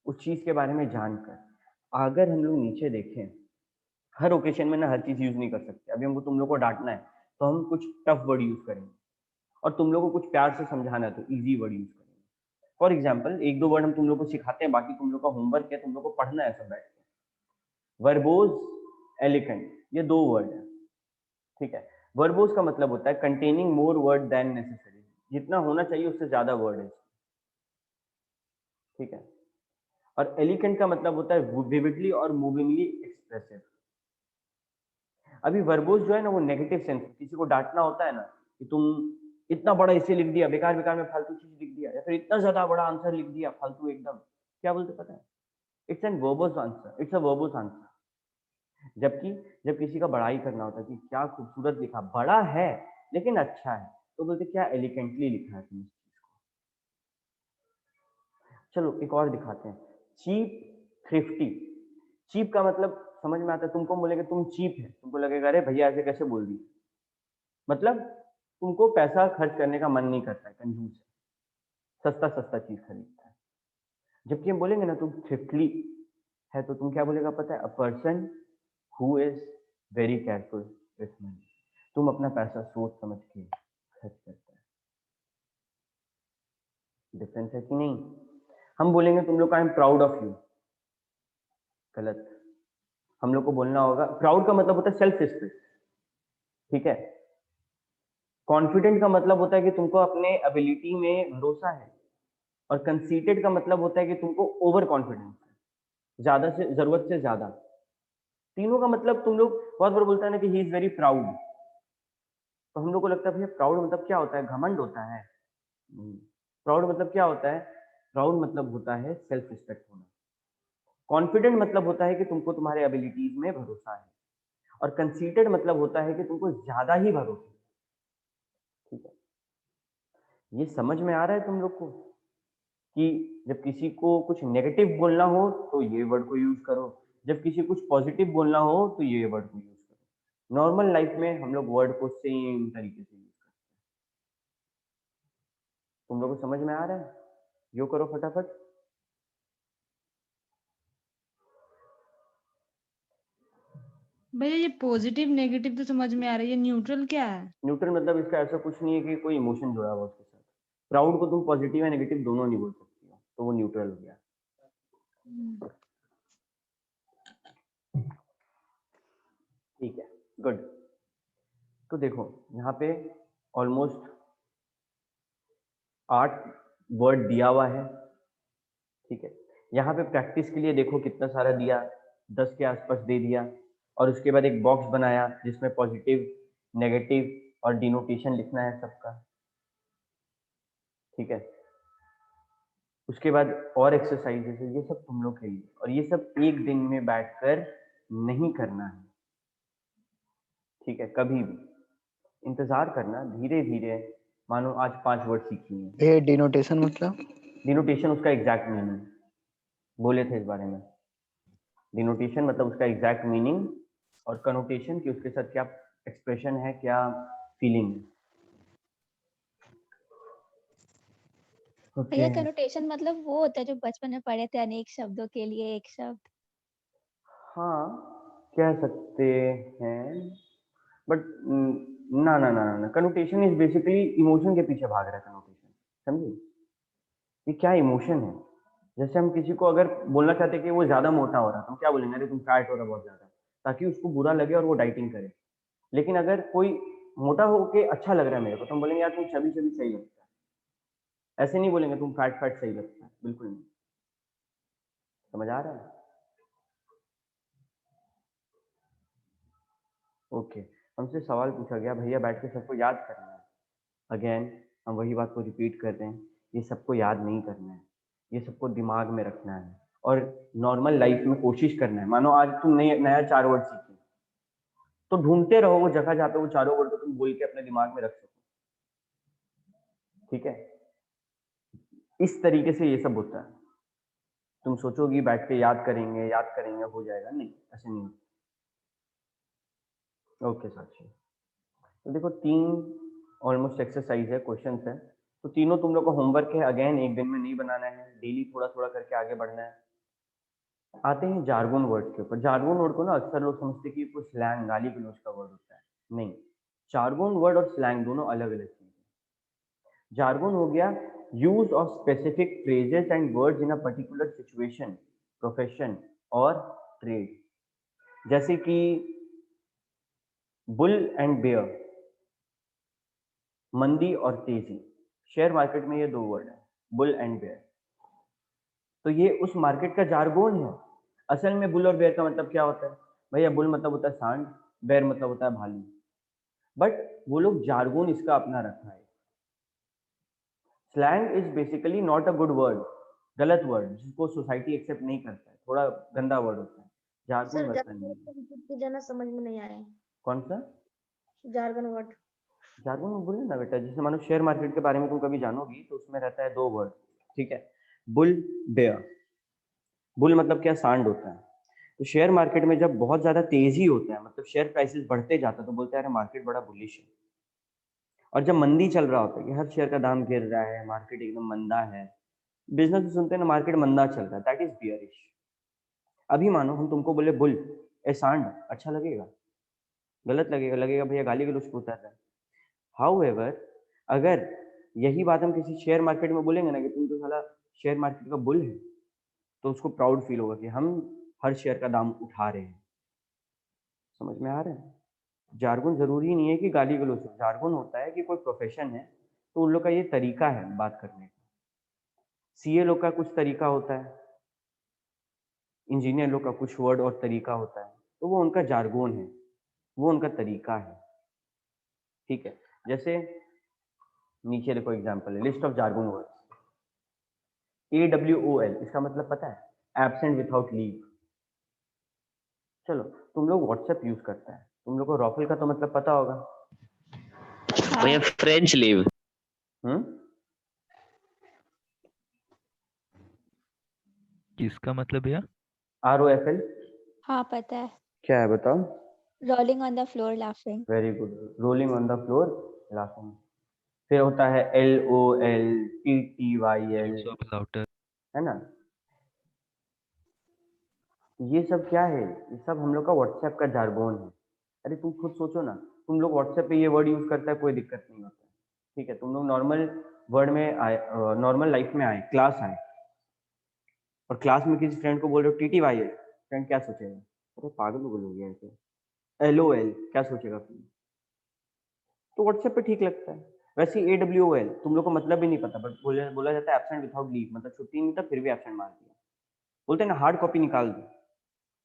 उस चीज के बारे में जानकर। अगर हम लोग नीचे देखें, हर ओकेशन में ना हर चीज यूज नहीं कर सकते। अभी हमको तुम लोग को डांटना है तो हम कुछ टफ वर्ड यूज करेंगे, और तुम लोग को कुछ प्यार से समझाना है तो इजी वर्ड यूज करेंगे। फॉर एग्जाम्पल, एक दो वर्ड हम तुम लोग को सिखाते हैं, बाकी तुम लोग का होमवर्क है, तुम लोग को पढ़ना है सब बैठ के। वर्बोज, एलिकेंट, ये दो वर्ड है, ठीक है। वर्बोज का मतलब होता है containing more word than necessary, जितना होना चाहिए उससे ज्यादा वर्ड है, ठीक है। और एलिकेंट का मतलब होता है विविडली और मूविंगली एक्सप्रेसिव। अभी वर्बोज जो है ना, वो नेगेटिव सेंस, किसी को डांटना होता है ना कि तुम इतना बड़ा इसे लिख दिया, बेकार बेकार में फालतू चीज लिख दिया, या फिर इतना ज्यादा बड़ा आंसर लिख दिया फालतू एकदम, क्या बोलते पता है? It's an verbose answer, it's a verbose answer. जबकि जब किसी का बड़ाई करना होता है कि क्या खूबसूरत लिखा, बड़ा है लेकिन अच्छा है, तो बोलते क्या एलिगेंटली लिखा है तुम इस चीज को। चलो एक और दिखाते हैं, चीप, थ्रिफ्टी। चीप का मतलब समझ में आता है? तुमको बोलेंगे तुम चीप है, तुमको लगेगा अरे भैया ऐसे कैसे बोल दी, मतलब तुमको पैसा खर्च करने का मन नहीं करता है, कंजूस है, सस्ता सस्ता चीज खरीदता है। जबकि हम बोलेंगे ना तुम थ्रिफ्टली है, तो तुम क्या बोलेगा पता है? A person who is very careful with money. तुम अपना पैसा सोच समझ के खर्च करता है। डिफरेंस है कि नहीं? हम बोलेंगे तुम लोग का I am proud of you, गलत। हम लोग को बोलना होगा, प्राउड का मतलब होता है सेल्फ रिस्पेक्ट, ठीक है। कॉन्फिडेंट का मतलब होता है कि तुमको अपने एबिलिटी में भरोसा है। और कंसीटेड का मतलब होता है कि तुमको ओवर कॉन्फिडेंस है, ज्यादा से जरूरत से ज्यादा। तीनों का मतलब तुम लोग बहुत बार बोलता है ना कि ही इज वेरी प्राउड, तो हम लोग को लगता है भैया प्राउड मतलब क्या होता है? घमंड होता है? प्राउड मतलब क्या होता है? प्राउड मतलब होता है सेल्फ रिस्पेक्ट होना। कॉन्फिडेंट मतलब होता है कि तुमको तुम्हारे एबिलिटीज में भरोसा है। और कंसीटेड मतलब होता है कि तुमको ज्यादा ही भरोसा है, ठीक है। ये समझ में आ रहा है तुम लोग को कि जब किसी को कुछ नेगेटिव बोलना हो तो ये वर्ड को यूज करो, जब किसी कुछ पॉजिटिव बोलना हो तो ये वर्ड को यूज करो। नॉर्मल लाइफ में हम लोग वर्ड को सेम तरीके से यूज करते हैं। तुम लोग को समझ में आ रहा है? यो करो फटाफट। भैया ये पॉजिटिव नेगेटिव तो समझ में आ रही है, न्यूट्रल क्या है? न्यूट्रल मतलब इसका ऐसा कुछ नहीं है कि कोई इमोशन जुड़ा हुआ उसके साथ। प्राउड को तुम पॉजिटिव या नेगेटिव दोनों नहीं बोल सकती हो, तो वो न्यूट्रल हो गया। ठीक है, गुड। तो देखो यहाँ पे ऑलमोस्ट 8 वर्ड दिया हुआ है, ठीक है। यहाँ पे प्रैक्टिस के लिए देखो कितना सारा दिया, 10 के आसपास दे दिया। और उसके बाद एक बॉक्स बनाया जिसमें पॉजिटिव, नेगेटिव और डिनोटेशन लिखना है सबका, ठीक है। उसके बाद और एक्सरसाइजेस है, ये सब तुम लोग के लिए, और ये सब एक दिन में बैठकर नहीं करना है, ठीक है, कभी भी। इंतजार करना, धीरे धीरे। मानो आज 5 वर्ड सीखी हैं। भैया डिनोटेशन मतलब? डिनोटेशन उसका एग्जैक्ट मीनिंग बोले थे इस बारे में। डिनोटेशन मतलब उसका एग्जैक्ट मीनिंग, और कनोटेशन कि उसके साथ क्या एक्सप्रेशन है, क्या फीलिंग है। भैया ओके। कनोटेशन मतलब वो होता है जो बचपन में पढ़े थे, अनेक शब्दों के लिए एक शब्द। हाँ, कह सकते हैं, बट ना ना ना ना, कनोटेशन इज बेसिकली इमोशन के पीछे भाग रहा है कनोटेशन, समझे? ये क्या इमोशन है? जैसे हम किसी को अगर बोलना चाहते हैं कि वो ज्यादा मोटा हो रहा है, तो हम क्या बोलेंगे, अरे तुम फैट हो रहा बहुत ज्यादा, ताकि उसको बुरा लगे और वो डाइटिंग करे। लेकिन अगर कोई मोटा होके अच्छा लग रहा है मेरे को, तो हम बोलेंगे यार तुम चबी चबी सही लगता है। ऐसे नहीं बोलेंगे तुम फैट फैट सही लगता है, बिल्कुल नहीं। समझ आ रहा है? ओके। हमसे सवाल पूछा गया, भैया बैठ के सबको याद करना है। अगेन हम वही बात को रिपीट कर रहे हैं, ये सबको याद नहीं करना है, ये सबको दिमाग में रखना है और नॉर्मल लाइफ में कोशिश करना है। मानो आज तुम नया 4 वर्ड सीखे, तो ढूंढते रहो वो जगह जहाँ पे वो चारों वर्ड को तुम बोल के अपने दिमाग में रख सको। ठीक है? इस तरीके से ये सब होता है। तुम सोचोगी बैठ के याद करेंगे हो जाएगा, नहीं, ऐसे नहीं होता। ओके साक्षी, तो देखो 3 ऑलमोस्ट एक्सरसाइज है, क्वेश्चंस है, तो तीनों तुम लोग का होमवर्क है। अगेन एक दिन में नहीं बनाना है, डेली थोड़ा थोड़ा करके आगे बढ़ना है। आते हैं जार्गोन वर्ड के ऊपर। जार्गोन वर्ड को ना अक्सर लोग समझते हैं कि कोई स्लैंग, गाली गलौज का वर्ड होता है। नहीं, जार्गोन वर्ड और स्लैंग दोनों अलग अलग चीज है। जार्गोन हो गया use of specific phrases and words in a particular situation, profession और ट्रेड। जैसे कि बुल एंड बेयर, मंदी और तेजी। शेयर मार्केट में ये 2 वर्ड है, बुल एंड बेयर। तो ये उस मार्केट का जार्गोन है। असल में बुल और बेयर का मतलब क्या होता है भैया? बुल मतलब होता है सांड, बेयर मतलब होता है भालू। बट वो लोग जार्गोन इसका अपना रखा है। Slang is basically not a good word, गलत वर्ड जिसको सोसाइटी एक्सेप्ट नहीं करता है, थोड़ा गंदा वर्ड होता है। जार्गोन सर वैसा नहीं है। जार्गन जाना समझ में नहीं आया। कौन सा जार्गन वर्ड? जार्गोन में बोले ना बेटा, जैसे मानो शेयर मार्केट के बारे में तुम कभी जानोगी तो उसमें रहता है 2 वर्ड। ठीक है? Bull, bear. बुल मतलब क्या? सांड होता है। तो शेयर मार्केट में जब बहुत ज्यादा तेजी होता है, मतलब शेयर प्राइसेस बढ़ते जाता है, तो बोलते हैं अरे मार्केट बड़ा बुलिश है। और जब मंदी चल रहा होता है कि हर शेयर का दाम गिर रहा है, मार्केट एकदम मंदा है, बिजनेस में सुनते हैं ना मार्केट मंदा चल रहा है, दैट इज बियरिश। अभी मानो हम तुमको बोले बुल, ए सांड, अच्छा लगेगा? गलत लगेगा, लगेगा भैया गाली गलौज क्यों उतर रहा है। हाउएवर, अगर यही बात हम किसी शेयर मार्केट में बोलेंगे ना कि तुम तो साला शेयर मार्केट का बुल है, तो उसको प्राउड फील होगा कि हम हर शेयर का दाम उठा रहे हैं। समझ में आ रहा है? जार्गन जरूरी नहीं है कि गाली गलौज हो। जार्गन होता है कि कोई प्रोफेशन है तो उन लोग का ये तरीका है बात करने का। सीए लोग का कुछ तरीका होता है, इंजीनियर लोग का कुछ वर्ड और तरीका होता है, तो वो उनका जार्गोन है, वो उनका तरीका है। ठीक है? जैसे नीचे देखो एग्जाम्पल है, लिस्ट ऑफ जार्गोन वर्ड्स। AWOL इसका मतलब पता है? Absent without leave. चलो, तुम लोग व्हाट्सएप यूज करता है, तुम लोग को रॉफल का तो मतलब पता होगा। हाँ। French leave. किसका मतलब भैया? ROFL हाँ पता है। क्या है बताओ? Rolling on the floor laughing. Very good, rolling on the floor laughing. फिर होता है LOL, TTYL, Lots of louder. है ना? ये सब क्या है? ये सब हम लोग का व्हाट्सएप का जार्गोन है। अरे तुम खुद सोचो ना, तुम लोग व्हाट्सएप पे ये वर्ड यूज करता है, कोई दिक्कत नहीं होता है। ठीक है? तुम लोग नॉर्मल वर्ड में आए, नॉर्मल लाइफ में आए, क्लास आए, और क्लास में किसी फ्रेंड को बोल रहे हो TTYL, फ्रेंड क्या सोचेगा? अरे पागल हो गए ऐसे। LOL क्या सोचेगा फ्रेंड? तो व्हाट्सएप पे ठीक लगता है। वैसे AWOL तुम लोग को मतलब भी नहीं पता, बट बोला जाता है एब्सेंट विदाउट लीव, मतलब छुट्टी नहीं था फिर भी एब्सेंट मार दिया। बोलते हैं ना हार्ड कॉपी निकाल दो।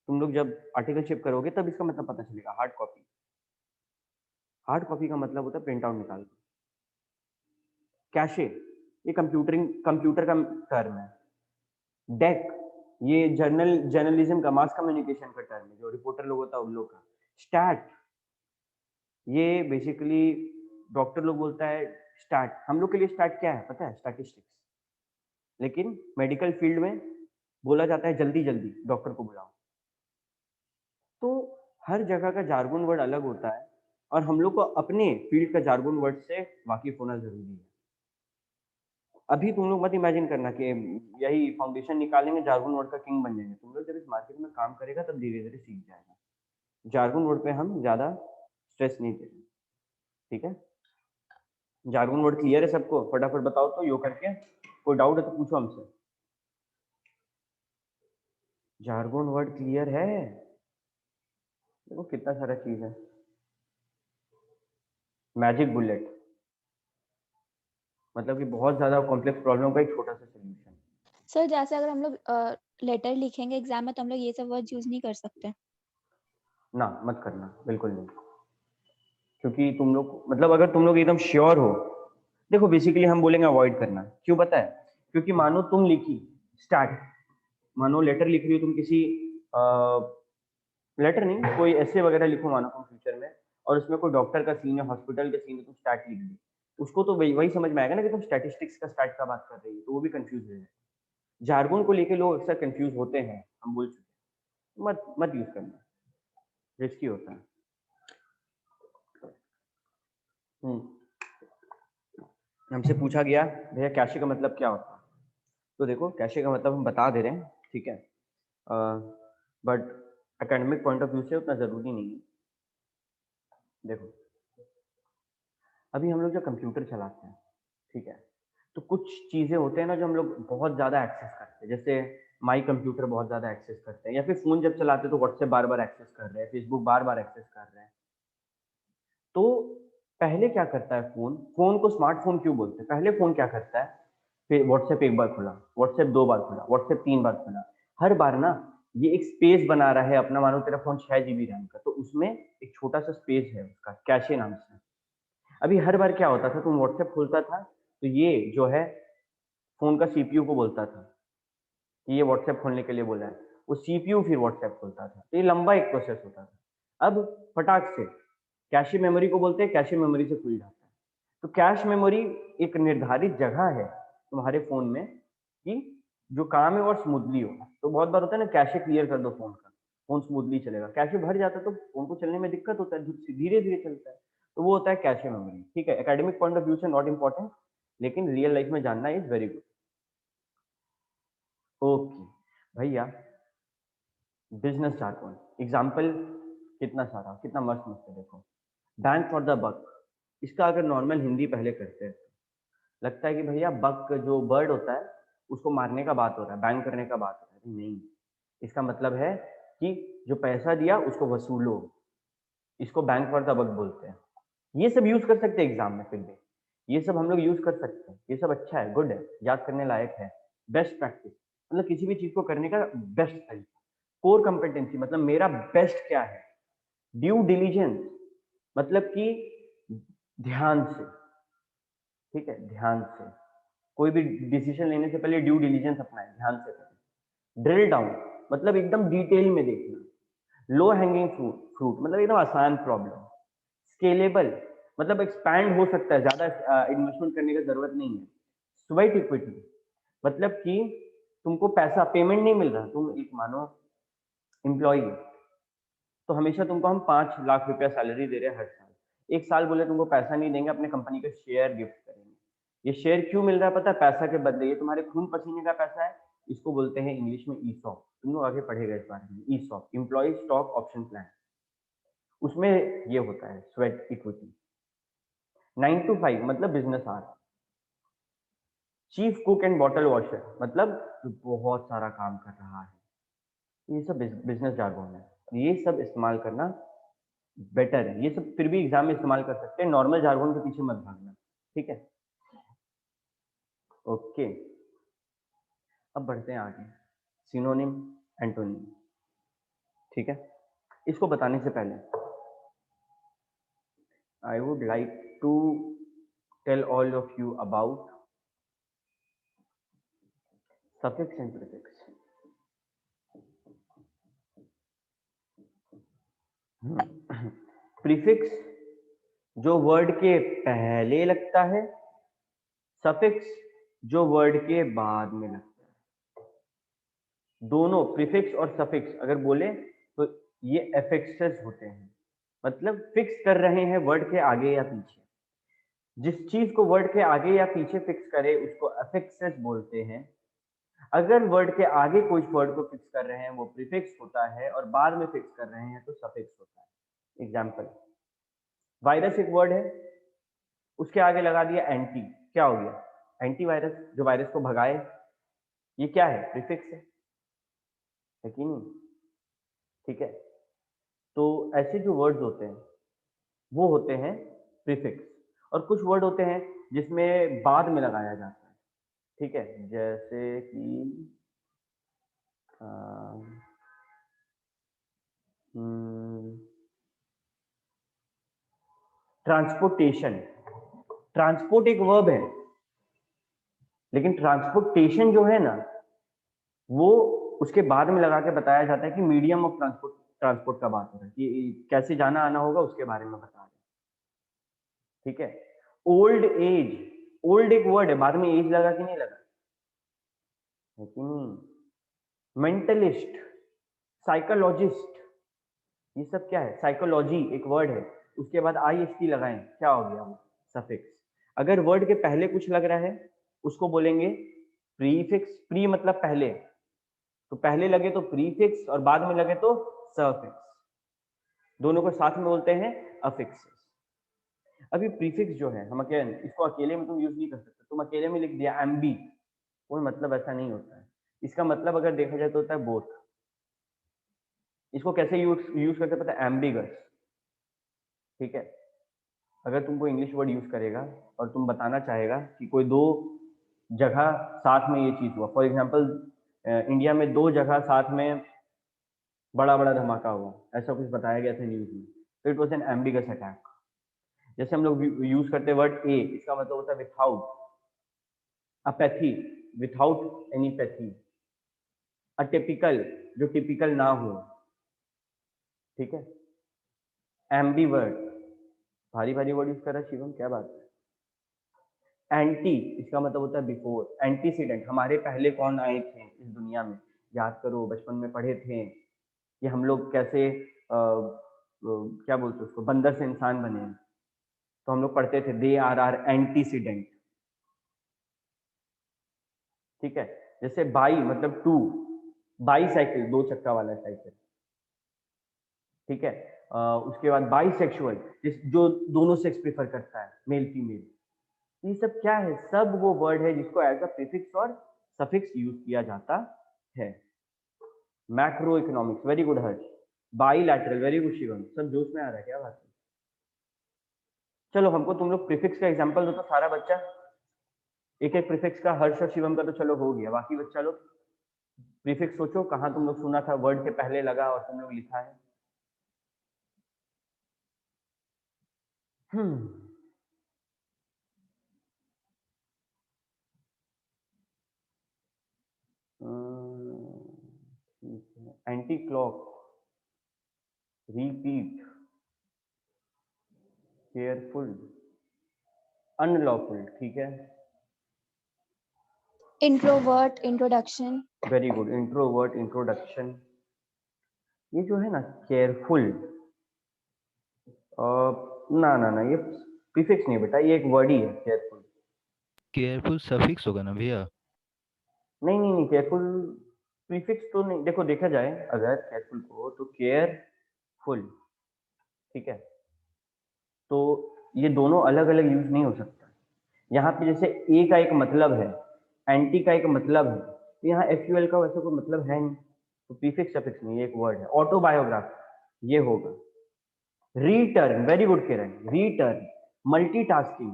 तुम लोग जब आर्टिकल शिप करोगे तब इसका मतलब पता चलेगा, हार्ड कॉपी। हार्ड कॉपी का मतलब होता है प्रिंट आउट निकाल दो। कैशे ये कंप्यूटर का टर्म है। डेक ये जर्नलिज्म का, मास कम्युनिकेशन का टर्म है, जो रिपोर्टर लोग होता है उन लोग का। स्टैट ये बेसिकली डॉक्टर लोग बोलता है स्टैट, हम लोग के लिए स्टैट क्या है पता है? स्टैटिस्टिक्स। लेकिन मेडिकल फील्ड में बोला जाता है जल्दी जल्दी डॉक्टर को बुलाओ। तो हर जगह का जार्गन वर्ड अलग होता है और हम लोग को अपने फील्ड का जार्गन वर्ड से वाकिफ होना जरूरी है। अभी तुम लोग मत इमेजिन करना कि यही फाउंडेशन निकालेंगे जार्गन वर्ड का किंग बन जाएंगे। तुम लोग जब इस मार्केट में काम करेगा तब धीरे धीरे सीख जाएगा। जार्गन वर्ड पे हम ज्यादा स्ट्रेस नहीं दे रहे, ठीक है? जार्गन वर्ड क्लियर है सबको? फटाफट बताओ तो यो करके, कोई डाउट है तो पूछो हमसे। जार्गन वर्ड क्लियर है? देखो कितना सारा चीज है। मैजिक बुलेट मतलब कि बहुत ज्यादा कॉम्प्लेक्स प्रॉब्लम का एक छोटा सा सोल्यूशन। सर जैसे अगर हम लोग लेटर लिखेंगे एग्जाम में तो हम लोग ये सब वर्ड यूज नहीं कर सकते। ना मत करना, बिल्कुल नहीं। क्योंकि तुम लोग मतलब अगर तुम लोग एकदम श्योर हो, देखो बेसिकली हम बोलेंगे अवॉइड करना। क्यों पता है? क्योंकि मानो तुम लिखी स्टार्ट, मानो लेटर लिख रही हो तुम किसी लेटर नहीं, कोई ऐसे वगैरह लिखो मानो तुम फ्यूचर में, और उसमें कोई डॉक्टर का सीन है, हॉस्पिटल का सीन है, तुम स्टार्ट लिख दी, उसको तो वही वही समझ में आएगा ना कि तुम स्टैटिस्टिक्स का स्टार्ट का बात कर रही हो, तो वो भी कंफ्यूज हो जाएगा। जार्गन को लेके लोग अक्सर कंफ्यूज होते हैं, हम बोल चुके हैं। मत मत यूज करना, रिस्की होता है। हमसे पूछा गया भैया कैशे का मतलब क्या होता है? तो देखो कैशे का मतलब हम बता दे रहे हैं, ठीक है? But academic point of view से उतना जरूरी नहीं है। देखो अभी हम लोग जो कंप्यूटर चलाते हैं, ठीक है, तो कुछ चीजें होते हैं ना जो हम लोग बहुत ज्यादा एक्सेस करते हैं, जैसे माई कंप्यूटर बहुत ज्यादा एक्सेस करते हैं, या फिर फोन जब चलाते हैं तो व्हाट्सएप बार बार एक्सेस कर रहे हैं, फेसबुक बार बार एक्सेस कर रहे हैं। तो पहले क्या करता है फोन, फोन को स्मार्टफोन क्यों बोलते हैं? पहले फोन क्या करता है, फिर व्हाट्सएप एक बार खुला, व्हाट्सएप दो बार खुला, व्हाट्सएप तीन बार खुला, हर बार ना ये एक स्पेस बना रहा है अपना। मानो तेरा फोन 6 GB रैम का, तो उसमें एक छोटा सा स्पेस है उसका कैशे नाम से। अभी हर बार क्या होता था, तुम व्हाट्सएप खोलता था तो ये जो है फोन का सीपीयू को बोलता था कि ये व्हाट्सएप खोलने के लिए बोला है, वो सीपीयू फिर व्हाट्सएप खोलता था, तो ये लंबा एक प्रोसेस होता था। अब फटाक से कैशे मेमोरी को बोलते हैं, कैशे मेमोरी से खुल जाता है। तो कैश मेमोरी एक निर्धारित जगह है तुम्हारे फोन में कि जो काम है वो स्मूथली हो। तो बहुत बार होता है ना, कैशे क्लियर कर दो फोन का, फोन स्मूथली चलेगा। कैशे भर जाता है तो फोन को चलने में दिक्कत होता है, धीरे धीरे चलता है, तो वो होता है कैशे मेमोरी। ठीक है, एकेडमिक पॉइंट ऑफ व्यू से नॉट इंपॉर्टेंट, लेकिन रियल लाइफ में जानना इज वेरी गुड। ओके भैया, बिजनेस जार्गन एग्जाम्पल कितना सारा, कितना मस्त मस्त है। देखो बैंक फॉर द बक, इसका अगर नॉर्मल हिंदी पहले करते हैं, लगता है कि भैया बक जो बर्ड होता है उसको मारने का बात हो रहा है, बैंक करने का बात हो रहा है। नहीं, इसका मतलब है कि जो पैसा दिया उसको वसूलो, इसको बैंक फॉर द बक बोलते हैं। ये सब यूज कर सकते हैं एग्जाम में, फिर भी ये सब हम लोग यूज कर सकते हैं, ये सब अच्छा है, गुड है, याद करने लायक है। बेस्ट प्रैक्टिस मतलब किसी भी चीज को करने का बेस्ट तरीका। कोर कंपिटेंसी मतलब मेरा बेस्ट क्या है। ड्यू डिलीजेंस मतलब कि ध्यान से, ठीक है, ध्यान से कोई भी डिसीजन लेने से पहले ड्यू डिलीजेंस अपनाएं, ध्यान से करें। ड्रिल डाउन मतलब एकदम डिटेल में देखना। लो हैंगिंग फ्रूट फ्रूट मतलब एकदम आसान प्रॉब्लम। स्केलेबल मतलब एक्सपैंड हो सकता है, ज्यादा इन्वेस्टमेंट करने की जरूरत नहीं है। स्वेट इक्विटी मतलब कि तुमको पैसा पेमेंट नहीं मिल रहा, तुम एक मानो एम्प्लॉय, तो हमेशा तुमको हम 5 लाख रुपया सैलरी दे रहे हैं हर साल, एक साल बोले तुमको पैसा नहीं देंगे, अपने कंपनी का शेयर गिफ्ट करेंगे। ये शेयर क्यों मिल रहा है पता है? पैसा के बदले, ये तुम्हारे खून पसीने का पैसा है। इसको बोलते हैं इंग्लिश में ईसॉप, तुम लोग आगे पढ़ेगा इस बारे में। ESOP employ stock option plan, उसमें ये होता है स्वेट इक्विटी। 9 to 5 मतलब business hour. Chief cook and bottle washer मतलब जो बहुत सारा काम कर रहा है। ये सब बिजनेस जार्गन है, ये सब इस्तेमाल करना बेटर है। ये सब फिर भी एग्जाम में इस्तेमाल कर सकते हैं, नॉर्मल जार्गन के पीछे मत भागना, ठीक है? ओके, अब बढ़ते हैं आगे। सिनोनिम, एंटोनिम, ठीक है? इसको बताने से पहले I would like to tell all of you about suffix and prefix. Prefix जो वर्ड के पहले लगता है, सफिक्स जो वर्ड के बाद में लगता है। दोनों प्रीफिक्स और सफिक्स अगर बोले तो ये एफिक्सेस होते हैं, मतलब फिक्स कर रहे हैं वर्ड के आगे या पीछे। जिस चीज को वर्ड के आगे या पीछे फिक्स करे उसको अफिक्सेस बोलते हैं। अगर वर्ड के आगे कोई वर्ड को फिक्स कर रहे हैं वो प्रीफिक्स होता है, और बाद में फिक्स कर रहे हैं तो सफिक्स होता है। एग्जाम्पल, वायरस एक वर्ड है, उसके आगे लगा दिया एंटी, क्या हो गया? एंटीवायरस, जो वायरस को भगाए। ये क्या है? प्रीफिक्स है कि नहीं? ठीक है, तो ऐसे जो वर्ड्स होते हैं वो होते हैं प्रीफिक्स। और कुछ वर्ड होते हैं जिसमें बाद में लगाया जाता है, ठीक है, जैसे कि ट्रांसपोर्टेशन। ट्रांसपोर्ट एक वर्ब है, लेकिन ट्रांसपोर्टेशन जो है ना वो उसके बाद में लगा के बताया जाता है कि मीडियम ऑफ ट्रांसपोर्ट का बात हो रहा है, कि कैसे जाना आना होगा उसके बारे में बता रहे हैं। ठीक है, ओल्ड एज, ओल्ड एक वर्ड है, बाद में एज लगा कि नहीं लगा? है कि नहीं? मेंटलिस्ट, साइकोलॉजिस्ट, ये सब क्या है? साइकोलॉजी एक वर्ड है, उसके बाद IST लगाएं, क्या हो गया? सफिक्स। अगर वर्ड के पहले कुछ लग रहा है उसको बोलेंगे प्रीफिक्स। प्री मतलब पहले, तो पहले लगे तो प्रीफिक्स और बाद में लगे तो सफिक्स। दोनों को साथ में बोलते हैं अफिक्सेस। अभी प्रीफिक्स जो है, हम अकेले इसको अकेले में तुम यूज नहीं कर सकते। तुम अकेले में लिख दिया एम्बी, कोई मतलब ऐसा नहीं होता है। इसका मतलब अगर देखा जाए तो होता है बोथ। इसको कैसे यूज करते पता है? एम्बिगस। ठीक है, अगर तुमको इंग्लिश वर्ड यूज करेगा और तुम बताना चाहेगा कि कोई दो जगह साथ में ये चीज हुआ, फॉर एग्जांपल इंडिया में दो जगह साथ में बड़ा बड़ा धमाका हुआ, ऐसा कुछ बताया गया था न्यूज में, तो it was an ambiguous attack. जैसे हम लोग यूज करते वर्ड ए, इसका मतलब होता है without, apathy, without any pathy. Atypical, जो टिपिकल ना हो। ठीक है, एम्बीवर्ड, भारी भारी वर्ड यूज कर रहा है शिवम, क्या बात है? एंटी, इसका मतलब होता है बिफोर। एंटीसीडेंट, हमारे पहले कौन आए थे इस दुनिया में, याद करो बचपन में पढ़े थे कि हम लोग कैसे क्या बोलते उसको, बंदर से इंसान बने, तो हम लोग पढ़ते थे दे आर एंटीसीडेंट। ठीक है, जैसे बाई मतलब टू, बाई साइकिल, दो चक्का वाला साइकिल। ठीक है, उसके बाद बाईसेक्सुअल, जो दोनों सेक्स प्रेफर करता है, मेल फीमेल। ये सब क्या है? सब वो वर्ड है जिसको एज अ प्रीफिक्स और सफिक्स यूज किया जाता है। मैक्रो इकोनॉमिक्स, वेरी गुड हर्ष। बाईलैटरल, वेरी गुड शिवम, सब जोश में आ रहा है, क्या बात है? चलो हमको तुम लोग प्रीफिक्स का एग्जांपल दो तो सारा बच्चा एक एक प्रीफिक्स का, हर्ष और शिवम का तो चलो हो गया, बाकी बच्चा लोग प्रीफिक्स सोचो कहाँ तुम लोग सुना था वर्ड के पहले लगा और तुम लोग लिखा है। Anti clock, repeat, careful, unlawful. ठीक है, introvert, introduction. Very good, introvert, introduction. ये जो है ना केयरफुल, ना ना ना, ये प्रीफिक्स नहीं बेटा, ये एक वर्ड ही है केयरफुल। केयरफुल सफिक्स होगा ना भैया? नहीं नहीं नहीं, केयरफुल प्रीफिक्स तो नहीं। देखो देखा जाए अगर केयरफुल को तो केयरफुल, ठीक है, तो ये दोनों अलग अलग यूज नहीं हो सकता। यहाँ पे जैसे ए का एक मतलब है, एंटी का एक मतलब है, तो यहाँ एफयूएल का वैसे कोई मतलब है नहीं, तो प्रीफिक्स सफिक्स नहीं, ये एक वर्ड है। ऑटोबायोग्राफी, ये होगा। Return, very good Kiran, return. Multitasking,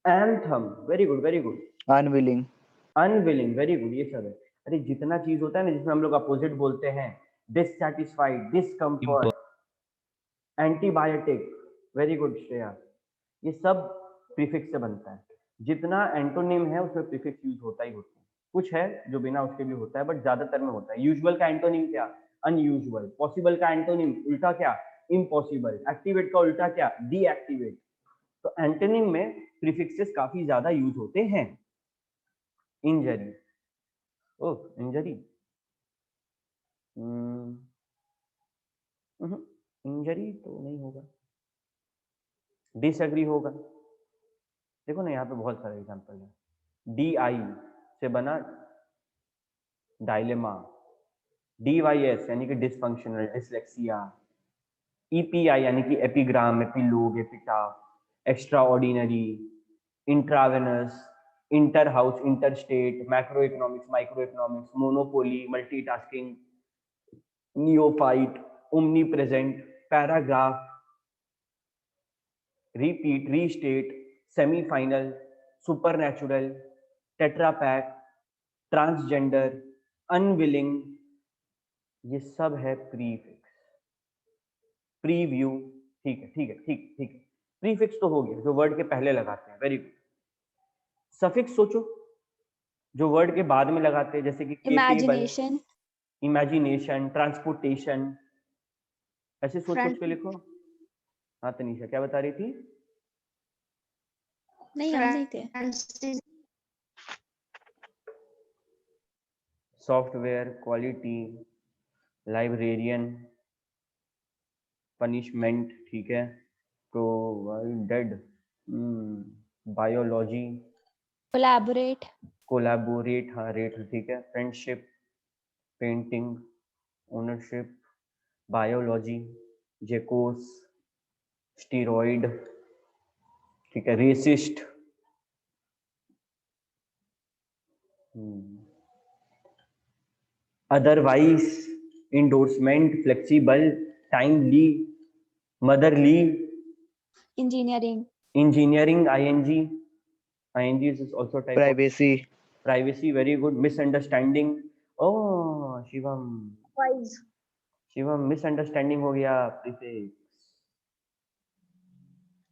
anthem, very good very good. Unwilling, unwilling, very good, ये सब है। अरे जितना चीज होता है ना जिसमें हम लोग अपोजिट बोलते हैं, dissatisfied, discomfort, antibiotic, very good Shreya, ये सब प्रीफिक्स से बनता है। जितना एंटोनिम है उसमें प्रीफिक्स यूज होता ही होता है। कुछ है जो बिना उसके भी होता है, बट ज्यादातर में होता है। यूजुअल का एंटोनिम क्या? अनयूजुअल। पॉसिबल का एंटोनिम उल्टा क्या? इम्पॉसिबल। एक्टिवेट का उल्टा क्या? डीएक्टिवेट। तो एंटोनिम में प्रीफिक्सेस काफी ज्यादा यूज होते हैं। इंजरी, ओह इंजरी, इंजरी तो नहीं होगा, डिसएग्री होगा। देखो ना यहाँ पे बहुत सारे एग्जांपल है। DI से बना डायलेमा, DYS यानी कि डिसफंक्शनल, डिसलेक्सिया, EPI यानी कि epigram, epilogue, epitaph, extra ordinary, intravenous, inter house, interstate, macro economics, micro economics, monopoly, multitasking, neophyte, omni present, paragraph, repeat, restate, semifinal, supernatural, Tetra Pak, transgender, unwilling, ये सब है प्रीफिक्स। प्रीव्यू, ठीक है ठीक है ठीक ठीक है। प्रीफिक्स तो हो गया जो वर्ड के पहले लगाते हैं, वेरी गुड। सफिक्स सोचो जो वर्ड के बाद में लगाते हैं, जैसे कि इमेजिनेशन, इमेजिनेशन, ट्रांसपोर्टेशन, ऐसे सोच सोच फ्रंट के लिखो। हाँ तनीषा क्या बता रही थी? नहीं हम नहीं थे। सॉफ्टवेयर, क्वालिटी, लाइब्रेरियन, पनिशमेंट, ठीक है, प्रोवाइडेड, बायोलॉजी, कोलैबोरेट, कोलैबोरेट, हाँ रेट, ठीक है, फ्रेंडशिप, पेंटिंग, ओनरशिप, बायोलॉजी, जेकोस, स्टीरॉइड, ठीक है, resist, otherwise, endorsement, flexible, timely, motherly, engineering, engineering, ing is also type of privacy, privacy, very good, misunderstanding, oh Wise. Shivam misunderstanding हो गया, प्रीफिक्स,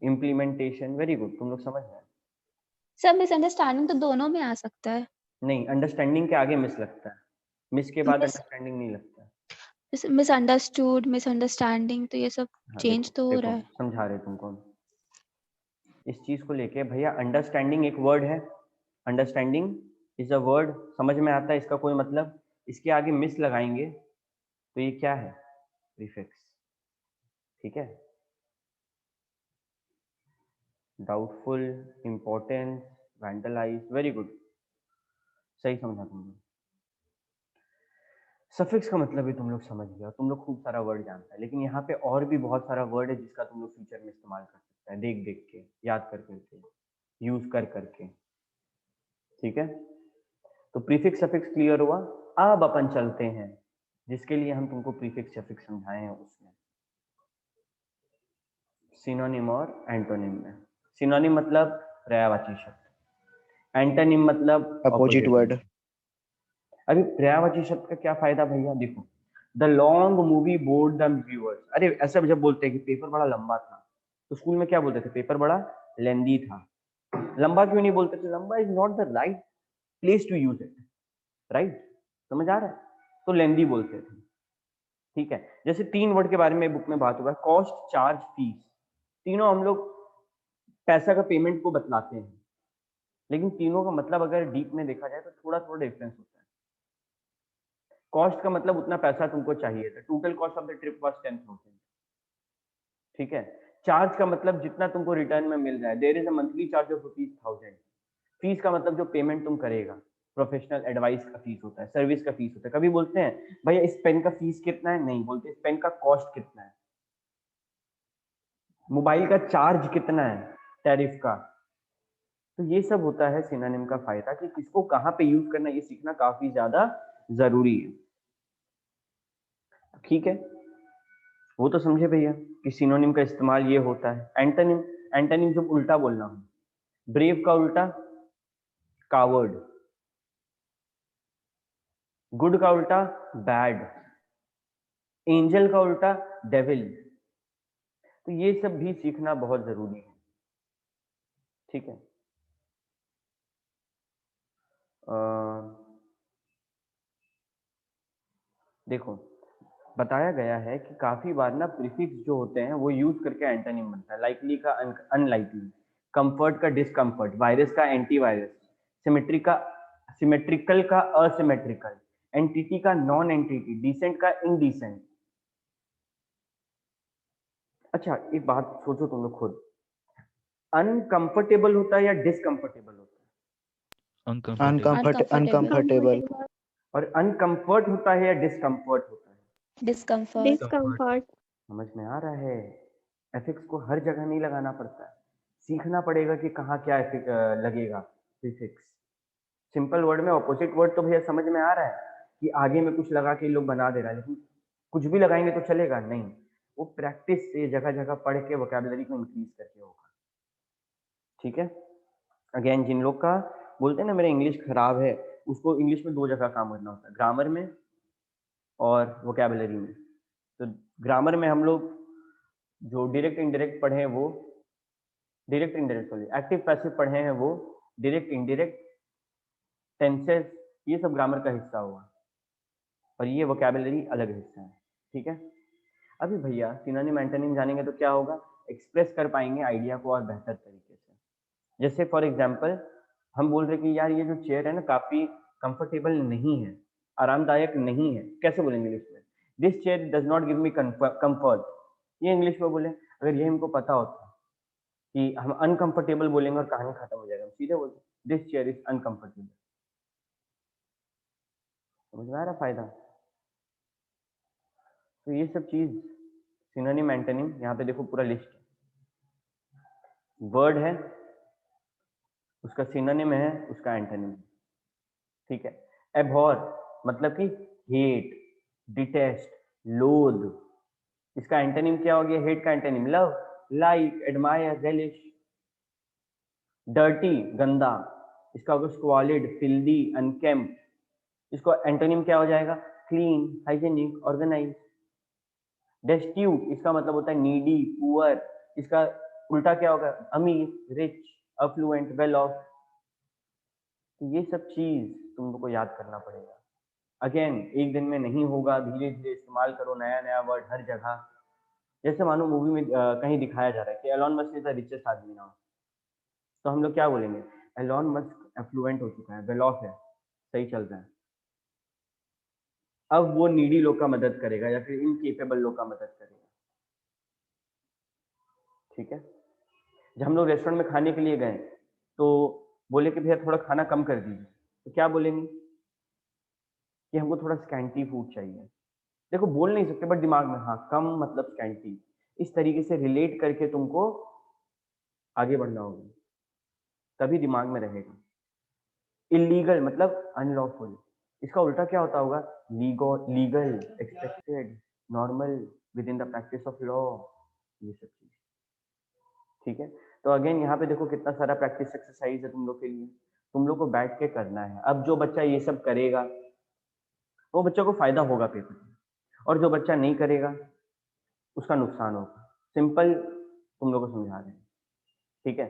इम्प्लीमेंटेशन, वेरी गुड, तुम लोग समझ गए। सब मिसअंडरस्टैंडिंग तो दोनों में आ सकता है। नहीं, अंडरस्टैंडिंग के आगे मिस लगता है, मिस के बाद मिस अंडरस्टैंडिंग नहीं लगता। मिसअंडरस्टूड, मिसअंडरस्टैंडिंग, तो ये सब हाँ चेंज देखो तो हो देखो रहा है। समझा रहे तुमको इस चीज को लेके। भैया अंडरस्टैंडिंग एक वर्ड है, अंडरस्टैंडिंग इज अ वर्ड, समझ में आता है इसका कोई मतलब, इसके आगे मिस लगाएंगे तो ये क्या है? प्रीफिक्स, ठीक है। Doubtful, importance, vandalise, very good, सही समझा तुमने। सफिक्स का मतलब भी तुम लोग समझ गया, तुम लोग खूब सारा वर्ड जानता है, लेकिन यहाँ पे और भी बहुत सारा वर्ड है जिसका तुम लोग फ्यूचर में इस्तेमाल कर सकते हैं, देख देख के, याद कर करके, यूज कर करके, ठीक है। तो प्रीफिक्स सफिक्स क्लियर हुआ। अब अपन चलते हैं जिसके लिए हम तुमको प्रीफिक्स सफिक्स समझाए हैं उसमें, सिनोनिम और एंटोनिम में। सिनोनिम मतलब पर्यायवाची शब्द, एंटोनिम मतलब opposite word, अभी पर्यायवाची शब्द का क्या फायदा भैया? देखो, the long movie board the viewers, अरे ऐसा जब बोलते हैं कि पेपर बड़ा लंबा था, तो स्कूल में क्या बोलते थे? पेपर बड़ा लेंदी था। लंबा क्यों नहीं बोलते थे? लंबा is not the right place to use it, right, समझ आ रहा है? तो लेंदी बोलते थे, ठीक है। जैसे 3 वर्ड के बारे में बुक में बात हुआ, कॉस्ट, चार्ज, फीस, तीनों हम लोग पैसा का पेमेंट को बतलाते हैं, लेकिन तीनों का मतलब अगर डीप में देखा जाए तो थोड़ा थोड़ा डिफरेंस होता है। कॉस्ट का मतलब उतना पैसा तुमको चाहिए था, total cost of the trip was 10,000, ठीक है। चार्ज का मतलब जितना तुमको रिटर्न में मिल जाए, there is a monthly charge of ₹1000। Fees का मतलब जो पेमेंट तुम करेगा, प्रोफेशनल एडवाइस का फीस होता है, सर्विस का फीस होता है। कभी बोलते हैं भैया इस पेन का फीस कितना है? नहीं बोलते, इस पेन का कॉस्ट कितना है। मोबाइल का चार्ज कितना है, टैरिफ का। तो ये सब होता है सिनोनिम का फायदा, कि किसको कहाँ पे यूज करना, ये सीखना काफी ज्यादा जरूरी है, ठीक है। वो तो समझे भैया कि सिनोनिम का इस्तेमाल ये होता है। एंटोनिम, एंटोनिम जब उल्टा बोलना हो, ब्रेव का उल्टा कावर्ड, गुड का उल्टा बैड, एंजल का उल्टा डेविल, तो ये सब भी सीखना बहुत जरूरी है, ठीक है। देखो बताया गया है कि काफी बार ना प्रीफिक्स जो होते हैं वो यूज करके एंटोनिम बनता है, लाइकली का अनलाइकली, कंफर्ट का डिस्कंफर्ट, वायरस का एंटीवायरस, सिमेट्रिकल का असिमेट्रिकल, एंटिटी का नॉन एंटिटी, डिसेंट का इनडिसेंट। अच्छा एक बात सोचो तुम लोग खुद, अनकंफर्टेबल होता है या डिसकंफर्टेबल होता है? अनकंफर्टेबल। अनकंफर्टेबल। और अनकंफर्ट होता है या डिस्कंफर्ट होता है? डिस्कम्फर्ट। डिस्कम्फर्ट। समझ में आ रहा है? एथिक्स को हर जगह नहीं लगाना पड़ता है, सीखना पड़ेगा कि कहाँ क्या लगेगा फिजिक्स। सिंपल वर्ड में ऑपोजिट वर्ड तो भैया समझ में आ रहा है कि आगे में कुछ लगा के लोग बना दे रहा है, लेकिन कुछ भी लगाएंगे तो चलेगा नहीं, वो प्रैक्टिस से जगह जगह पढ़ के वोकैबुलरी को इंक्रीज करके होगा। ठीक है, अगेन जिन लोग का बोलते हैं ना मेरा इंग्लिश खराब है, उसको इंग्लिश में दो जगह काम करना होता है, ग्रामर में और वोकैबुलरी में। तो ग्रामर में हम लोग जो डायरेक्ट इंडायरेक्ट पढ़े हैं वो direct indirect sorry active passive पढ़े हैं वो डायरेक्ट इंडायरेक्ट टेंसेस, ये सब ग्रामर का हिस्सा हुआ और ये वोकैबुलरी अलग हिस्सा है। ठीक है, अभी भैया सिनोनिम एंटोनिम जानेंगे तो क्या होगा, एक्सप्रेस कर पाएंगे आइडिया को और बेहतर तरीके से। जैसे फॉर एग्जांपल हम बोल रहे कि यार ये जो चेयर है ना काफी कंफर्टेबल नहीं है, आरामदायक नहीं है, कैसे बोलेंगे इंग्लिश में? This chair does not give me comfort, ये इंग्लिश में बोले। अगर ये हमको पता होता कि हम अनकंफर्टेबल बोलेंगे और कहानी खत्म हो जाएगा, हम सीधे बोलते दिस चेयर इज अनकंफर्टेबल। समझ में आ रहा फायदा? तो ये सब चीज सिनोनिम एंटोनिम, यहाँ पे देखो पूरा लिस्ट है, वर्ड है उसका सिनोनिम है उसका एंटोनिम है। ठीक है, एबहॉर मतलब कि हेट, डिटेस्ट, लोथ, इसका एंटोनिम क्या हो गया? हेट का antonym love, like, admire, relish. Dirty गंदा, इसका होगा स्क्वालिड, फिल्दी, अनकेम्प, इसको एंटोनिम क्या हो जाएगा? Clean, hygienic, organise. डेस्ट्यूट, इसका मतलब होता है नीडी, पुअर, इसका उल्टा क्या होगा? अमीर, रिच, अफ्लुएंट, वेल ऑफ। ये सब चीज तुम लोग को याद करना पड़ेगा। अगेन एक दिन में नहीं होगा, धीरे धीरे इस्तेमाल करो नया नया वर्ड हर जगह। जैसे मानो मूवी में कहीं दिखाया जा रहा है कि Elon Musk is the richest आदमी नाउ, तो हम लोग क्या बोलेंगे? एलॉन मस्क एफ्लुएंट हो चुका है, वेल ऑफ है, सही चल रहा है, अब वो नीडी लोग का मदद करेगा या फिर इनकेपेबल लोग का मदद करेगा। ठीक है, जब हम लोग रेस्टोरेंट में खाने के लिए गए तो बोले कि भैया थोड़ा खाना कम कर दीजिए, तो क्या बोलेंगे कि हमको थोड़ा स्कैंटी फूड चाहिए। देखो बोल नहीं सकते बट दिमाग में हाँ कम मतलब स्कैंटी, इस तरीके से रिलेट करके तुमको आगे बढ़ना होगा, तभी दिमाग में रहेगा। इलीगल मतलब अनलॉफुल, इसका उल्टा क्या होता होगा? Legal, expected, normal, with in the practice of law, ये सब चीज। ठीक है, तो अगेन यहाँ पे देखो कितना सारा प्रैक्टिस एक्सरसाइज है तुम लोग के लिए, तुम लोग को बैठ के करना है। अब जो बच्चा ये सब करेगा वो बच्चा को फायदा होगा पेपर में, और जो बच्चा नहीं करेगा उसका नुकसान होगा। सिंपल तुम लोग को समझा रहे हैं। ठीक है,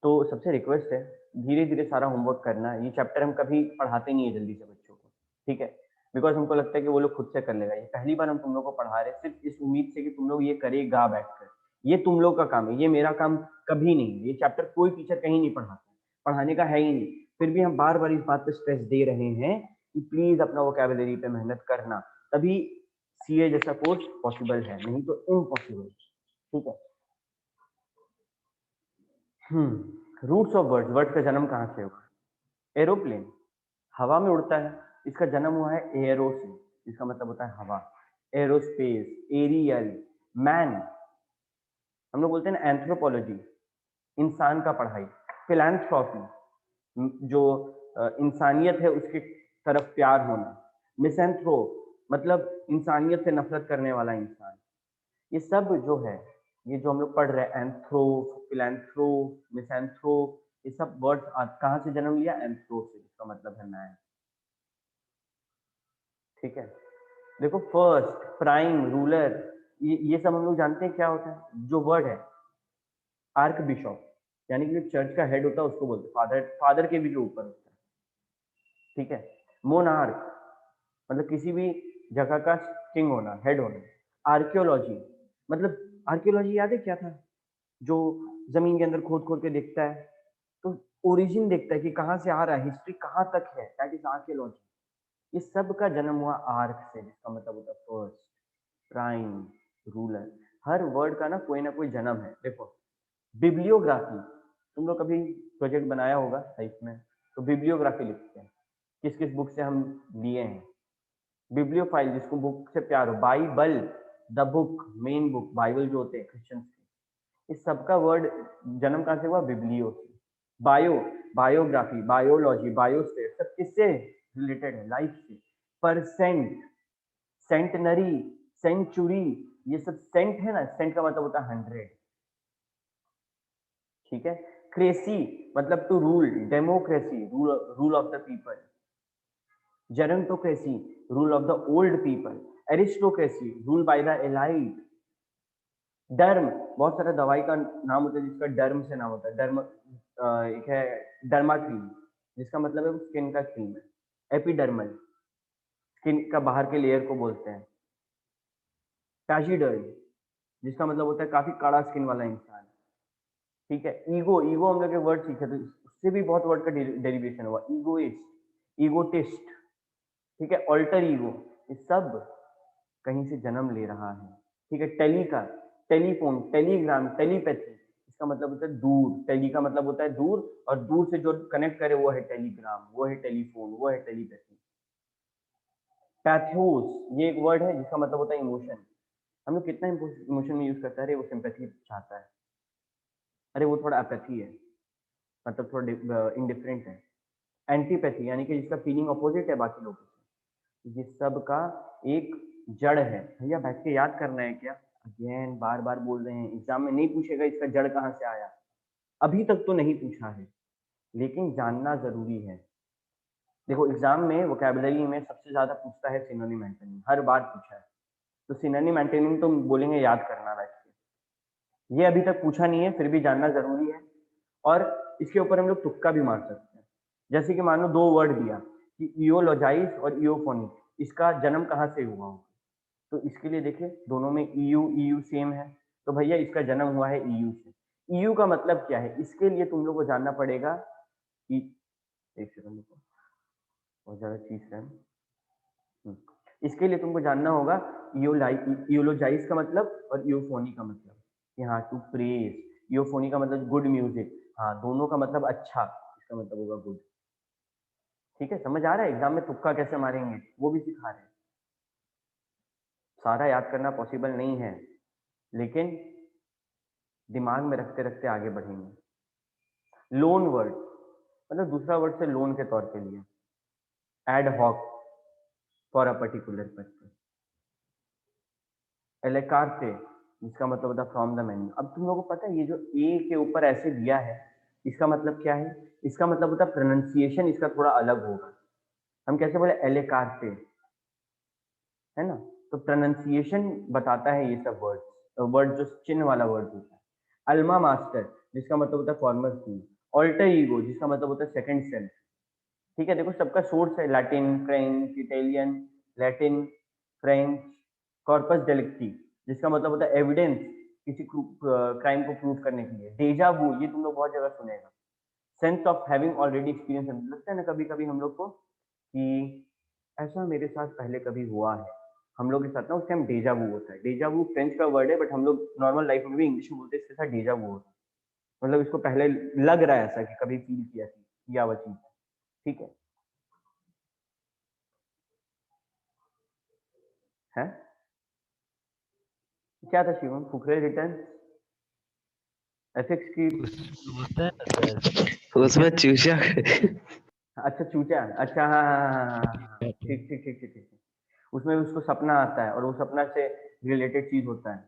तो सबसे रिक्वेस्ट है धीरे धीरे सारा होमवर्क करना है। ये चैप्टर हम कभी पढ़ाते नहीं है जल्दी से बच्चों को, ठीक है, बिकॉज हमको लगता है कि वो लोग खुद से कर लेगा। ये पहली बार हम तुम लोग को पढ़ा रहे हैं सिर्फ इस उम्मीद से कि तुम लोग ये करेगा बैठकर। ये तुम लोग का काम है, ये मेरा काम कभी नहीं है। ये चैप्टर कोई टीचर कहीं नहीं पढ़ाता, पढ़ाने का है ही नहीं, फिर भी हम बार बार इस बात पे स्ट्रेस दे रहे हैं कि प्लीज अपना वोकैबुलरी पे मेहनत करना, तभी सीए जैसा कोर्स पॉसिबल है, नहीं तो इम्पॉसिबल। ठीक है, रूट्स ऑफ वर्ड्स, वर्ड का जन्म कहाँ से हुआ? एरोप्लेन हवा में उड़ता है, इसका जन्म हुआ है एरो से, इसका मतलब होता है हवा। एरोस्पेस, एरियल, मैन, हम लोग बोलते हैं ना एंथ्रोपोलॉजी, इंसान का पढ़ाई। फिलैंथ्रोपी, जो इंसानियत है उसके तरफ प्यार होना। मिसैंथ्रोप मतलब इंसानियत से नफरत करने वाला इंसान। ये सब जो है, ये जो हम लोग पढ़ रहे हैं, एंथ्रोप, फिलैंथ्रोप, मिसैंथ्रोप, ये सब वर्ड्स कहाँ से जन्म लिया? एंथ्रो से, जिसका मतलब है मैन। ठीक है, देखो फर्स्ट, प्राइम, रूलर, ये सब हम लोग जानते हैं क्या होता है। जो वर्ड है आर्क बिशॉप, यानी कि जो चर्च का हेड होता है उसको बोलते हैं फादर, फादर के भी जो ऊपर होता है। ठीक है, मोनार्क मतलब किसी भी जगह का किंग होना, हेड होना। आर्कियोलॉजी मतलब, आर्कियोलॉजी याद है क्या था? जो जमीन के अंदर खोद खोद के देखता है, तो ओरिजिन देखता है कि कहाँ से आ रहा है, हिस्ट्री कहाँ तक है, दैट इज आर्कियोलॉजी। इस सब का जन्म हुआ आर्क से, जिसका मतलब होता है फर्स्ट, प्राइम, रूलर। हर वर्ड का ना कोई जन्म है। देखो बिब्लियोग्राफी, तुम लोग कभी प्रोजेक्ट बनाया होगा लाइफ में, तो बिब्लियोग्राफी लिखते हैं, किस किस बुक से हम लिए हैं। बिब्लियोफाइल, जिसको बुक से प्यार हो, Bible, the book, main book, Bible जो होते हैं क्रिश्चियंस के, इस सबका वर्ड जन्म कहाँ से हुआ? बिब्लियो से। बायो, बायोग्राफी, बायोलॉजी, बायोस्फीयर, सब किससे रिलेटेड है? लाइफ से। परसेंट, सेंटनरी, सेंचुरी, ये सब सेंट है ना, सेंट का मतलब होता है 100, ठीक है। क्रेसी मतलब to rule, democracy, rule of the people. Gerontocracy, rule of the old people. Aristocracy, rule by the elite. Derm, बहुत सारा दवाई का नाम होता है जिसका डर्म से नाम होता है। डर्म एक है डर्मा क्रीम, जिसका मतलब है वो स्किन का क्रीम है। एपिडर्मल, स्किन का बाहर के लेयर को बोलते हैं। पैजिडर्म, जिसका मतलब होता है काफी कड़ा स्किन वाला इंसान, ठीक है। ईगो, ईगो हम लोग के वर्ड सीखे तो उससे भी बहुत वर्ड का डेरिवेशन हुआ। ईगोइस्ट, ईगोटिस्ट, ठीक है। ऑल्टर ईगो, ये सब कहीं से जन्म ले रहा है, ठीक है। टेली का, टेलीफोन, टेलीग्राम, टेलीपैथी, इसका मतलब होता है दूर। टेली का मतलब होता है दूर, और दूर से जो कनेक्ट करे वो है टेलीग्राम, वो है टेलीफोन, वो है टेलीपैथी। पैथोस, ये एक वर्ड है जिसका मतलब होता है इमोशन। हम लोग कितना इमोशन में यूज करता है? अरे वो सिंपैथी चाहता है, अरे वो थोड़ा अपैथी है, मतलब थोड़ा इंडिफरेंट है। एंटीपैथी यानी कि जिसका फीलिंग अपोजिट है बाकी लोगों से। ये सब का एक जड़ है। भैया बैठ के याद करना है क्या? अगेन बार बार बोल रहे हैं, एग्जाम में नहीं पूछेगा इसका जड़ कहाँ से आया, अभी तक तो नहीं पूछा है, लेकिन जानना जरूरी है। देखो एग्जाम में वोकैबुलरी में सबसे ज्यादा पूछता है सिनोनिम एंटोनिम, हर बार पूछा है। तो सिनोनिम एंटोनिम तो बोलेंगे याद करना बैठ के, ये अभी तक पूछा नहीं है, फिर भी जानना जरूरी है। और इसके ऊपर हम लोग तुक्का भी मार सकते हैं। जैसे कि मान लो दो वर्ड दिया कि इयोलॉजाइज और इयोफोनिक, इसका जन्म कहाँ से हुआ हो, तो इसके लिए देखिए दोनों में ईयू ईयू सेम है, तो भैया इसका जन्म हुआ है ईयू से। ईयू का मतलब क्या है, इसके लिए तुम लोग को जानना पड़ेगा कि, एक सेकंड रुको, बहुत ज्यादा चीज है। इसके लिए तुमको जानना होगा इयोलॉजाइज का मतलब और इयोफोनी का मतलब। यहाँ टू प्रेज, इयोफोनी का मतलब गुड म्यूजिक, हाँ दोनों का मतलब अच्छा, इसका मतलब होगा गुड। ठीक है, समझ आ रहा है? एग्जाम में तुक्का कैसे मारेंगे वो भी सिखा रहे हैं। सारा याद करना पॉसिबल नहीं है, लेकिन दिमाग में रखते रखते आगे बढ़ेंगे। लोन वर्ड मतलब दूसरा वर्ड से लोन के तौर पे लिया। Ad hoc, for a particular purpose. A la carte, जिसका मतलब होता है फ्रॉम द मेन्यू। अब तुम लोगों को पता है ये जो ए के ऊपर ऐसे दिया है, इसका मतलब क्या है? इसका मतलब होता है प्रोनाउंसिएशन इसका थोड़ा अलग होगा। हम कैसे बोले? एलेकार्टे, है ना? तो प्रोनाउंसिएशन बताता है ये सब वर्ड, वर्ड जो चिन्ह वाला वर्ड होता है। अल्मा मास्टर, जिसका मतलब होता है फॉर्मर स्कूल। ऑल्टर ईगो, जिसका मतलब होता है सेकंड सेल्फ। ठीक है, देखो सबका सोर्स है Latin, French, Italian, Latin, French. Corpus delicti, जिसका मतलब होता है एविडेंस, किसी क्राइम को प्रूव करने के लिए। डेजा वू, ये तुम लोग बहुत जगह सुनेगा। Sense of having already experience, लगता है ना कभी कभी हम लोग को कि ऐसा मेरे साथ पहले कभी हुआ है, हम लोग के साथ ना उस टाइम डेजा वू होता है। डेजा वू फ्रेंच का वर्ड है, बट हम लोग नॉर्मल लाइफ में भी इंग्लिश में बोलते हैं, इसके साथ डेजा वू होता है, मतलब इसको पहले लग रहा है ऐसा कि कभी फील किया वो चीज। ठीक है? क्या था शिवम? फुकरे रिटर्न, एथिक्स की, उसमें होता है ना सर, उसमें चूचा अच्छा चूचा, अच्छा हाँ हाँ हाँ हाँ हाँ हाँ, ठीक ठीक ठीक ठीक ठीक। उसमें उसको सपना आता है और वो सपना से रिलेटेड चीज होता है।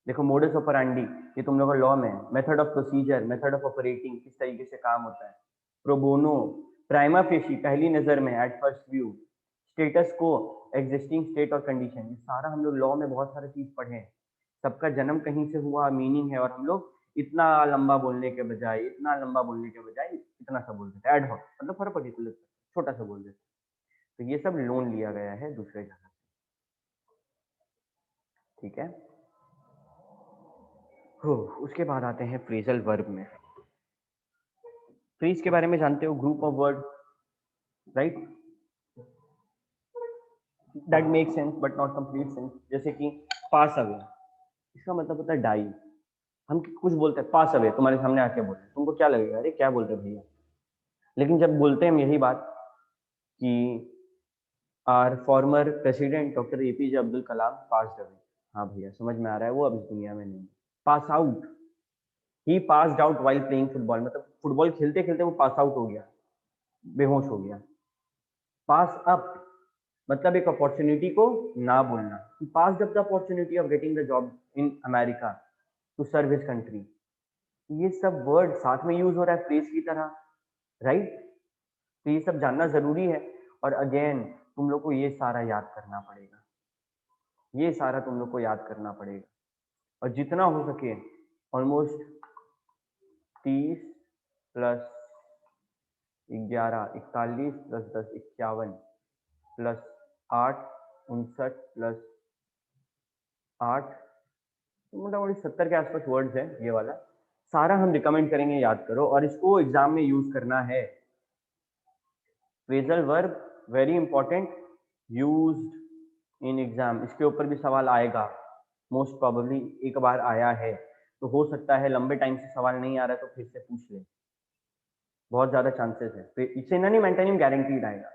देखो मोडस ऑपरेंडी, ये तुम लोग का लॉ में। Method of procedure, method of operating, किस तरीके से काम होता है। प्रोबोनो, प्राइमा फेशी, पहली नजर में, एट फर्स्ट व्यू। स्टेटस को, एग्जिस्टिंग स्टेट और कंडीशन, ये सारा हम लोग लॉ में बहुत सारे चीज पढ़े हैं। सबका जन्म कहीं से हुआ, मीनिंग है, और हम लोग इतना लंबा बोलने के बजाय, इतना लंबा बोलने के बजाय इतना सा बोल देते। एड हॉक मतलब फॉर पर्टिकुलर, छोटा सा बोल देते। तो ये सब लोन लिया गया है दूसरे जगह से। ठीक है, हो उसके बाद आते हैं फ्रेजल वर्ब में। फ्रेज के बारे में जानते हो, group of word, right, that make sense but not complete sense. जैसे कि पास अवे, इसका मतलब होता है डाई। हम कुछ बोलते हैं पास अवे, तुम्हारे सामने आके बोलते हैं, तुमको क्या लगेगा, अरे क्या बोल रहे भैया। लेकिन जब बोलते हैं हम यही बात कि our former president doctor APJ Abdul Kalam passed away, हाँ भैया समझ में आ रहा है वो अब इस दुनिया में नहीं। Pass out, he passed out while playing football, मतलब फुटबॉल खेलते खेलते वो पास आउट हो गया, बेहोश हो गया। पास अप मतलब एक अपॉर्चुनिटी को ना बोलना, he passed up the opportunity of getting the job in America to serve his country. ये सब वर्ड साथ में यूज हो रहा है फ्रेज की तरह, राइट। तो ये सब जानना जरूरी है। और अगेन तुम लोग को ये सारा याद करना पड़ेगा, ये सारा तुम लोग को याद करना पड़ेगा। और जितना हो सके almost 30 plus 11 41 plus 10 51 plus 8 59 plus 8 मोटामोटी 70 के आसपास वर्ड्स है। ये वाला सारा हम रिकमेंड करेंगे, याद करो और इसको एग्जाम में यूज करना है। Phrasal verb very important, used in exam, इसके ऊपर भी सवाल आएगा मोस्ट प्रोबेबली, एक बार आया है तो हो सकता है लंबे टाइम से सवाल नहीं आ रहा है तो फिर से पूछ ले, बहुत ज्यादा चांसेस है। इसे नहीं मेंटेनिंग गारंटीड आएगा।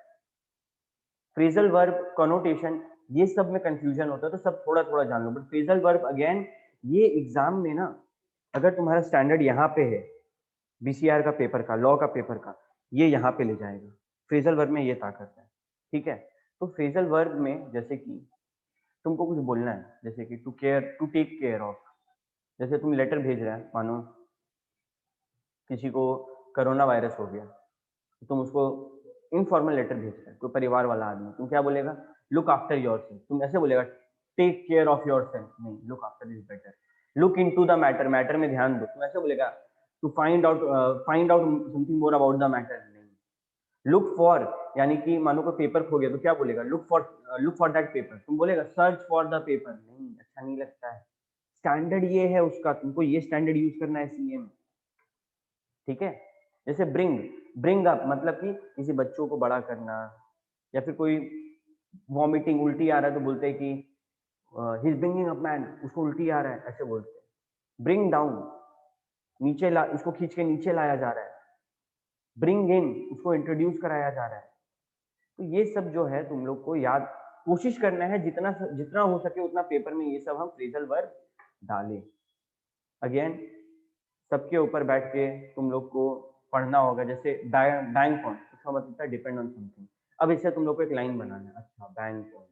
फ्रेजल वर्ब कनोटेशन ये सब में कंफ्यूजन होता है तो सब थोड़ा थोड़ा जान लो। बट फ्रेजल वर्ब अगेन ये एग्जाम में ना, अगर तुम्हारा स्टैंडर्ड यहाँ पे है बीसीआर का पेपर का, लॉ का पेपर का, ये यहाँ पे ले जाएगा। फ्रेजल वर्ब में ये ताकत है, ठीक है। तो फ्रेजल वर्ब में जैसे कि तुमको कुछ बोलना है, जैसे कि to care, to take care of, जैसे तुम लेटर भेज रहे हैं, मानो किसी को कोरोना वायरस हो गया तो तुम उसको इनफॉर्मल लेटर भेज रहे हैं, कोई परिवार वाला आदमी, तुम क्या बोलेगा, लुक आफ्टर योर सेल्फ। तुम ऐसे बोलेगा take care of yourself, नहीं, look after is better. Look into the matter, matter में ध्यान दो, तुम ऐसे बोलेगा to find out something more about the matter, नहीं। लुक फॉर, यानी कि मानो को पेपर खो गया तो क्या बोलेगा, लुक फॉर दैट पेपर, तुम बोलेगा सर्च फॉर द पेपर, नहीं, अच्छा नहीं लगता है। स्टैंडर्ड ये है उसका, तुमको ये स्टैंडर्ड यूज करना है सीए में, ठीक है। जैसे ब्रिंग अप मतलब कि किसी बच्चों को बड़ा करना, या फिर कोई वॉमिटिंग उल्टी आ रहा है तो बोलते हैं कि he is bringing up man, उसको उल्टी आ रहा है, ऐसे बोलते हैं। ब्रिंग डाउन, नीचे ला, उसको खींच के नीचे लाया जा रहा है। ब्रिंग इन, उसको इंट्रोड्यूस कराया जा रहा है। तो ये सब जो है तुम लोग को याद कोशिश करना है, जितना जितना हो सके उतना पेपर में ये सब हम फ्रेजल वर्ब डालें। अगेन सबके ऊपर बैठ के तुम लोग को पढ़ना होगा। जैसे बैंक ऑन, इसका मतलब है डिपेंड ऑन समथिंग। अब इससे तुम लोग को एक लाइन बनाना है, अच्छा bank on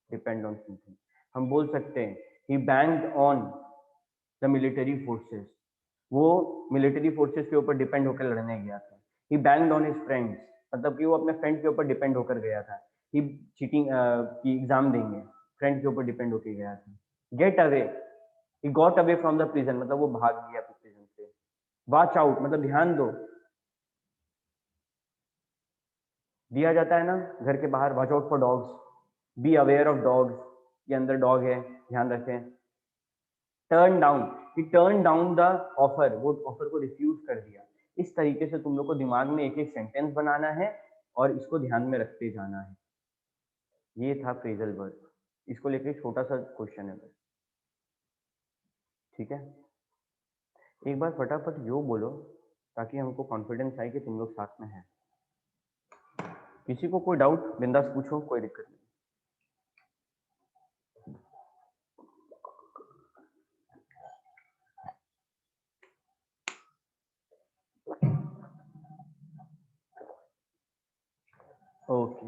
depend on something. हम बोल सकते हैं he banked on the military forces, वो मिलिट्री फोर्सेस के ऊपर डिपेंड होकर लड़ने गया था। He banked on his friends, मतलब कि वो अपने फ्रेंड के ऊपर डिपेंड होकर गया था। ही चीटिंग की एग्जाम देंगे, फ्रेंड के ऊपर डिपेंड होकर गया था। Get away, he got away from the prison, मतलब वो भाग गया प्रिजन से। वॉच आउट मतलब ध्यान दो, दिया जाता है ना घर के बाहर, watch out for dogs, be aware of dogs, के अंदर डॉग है, ध्यान रखें। Turn down, he turn down the offer, वो ऑफर को रिफ्यूज कर दिया। इस तरीके से तुम लोग को दिमाग में एक एक सेंटेंस बनाना है और इसको ध्यान में रखते जाना है। ये था फ्रेजल वर्ब, इसको लेके छोटा सा क्वेश्चन है बस, ठीक है। एक बार फटाफट यो बोलो ताकि हमको कॉन्फिडेंस आए कि तुम लोग साथ में हैं। किसी को कोई डाउट बिंदास पूछो, कोई दिक्कत नहीं। ओके,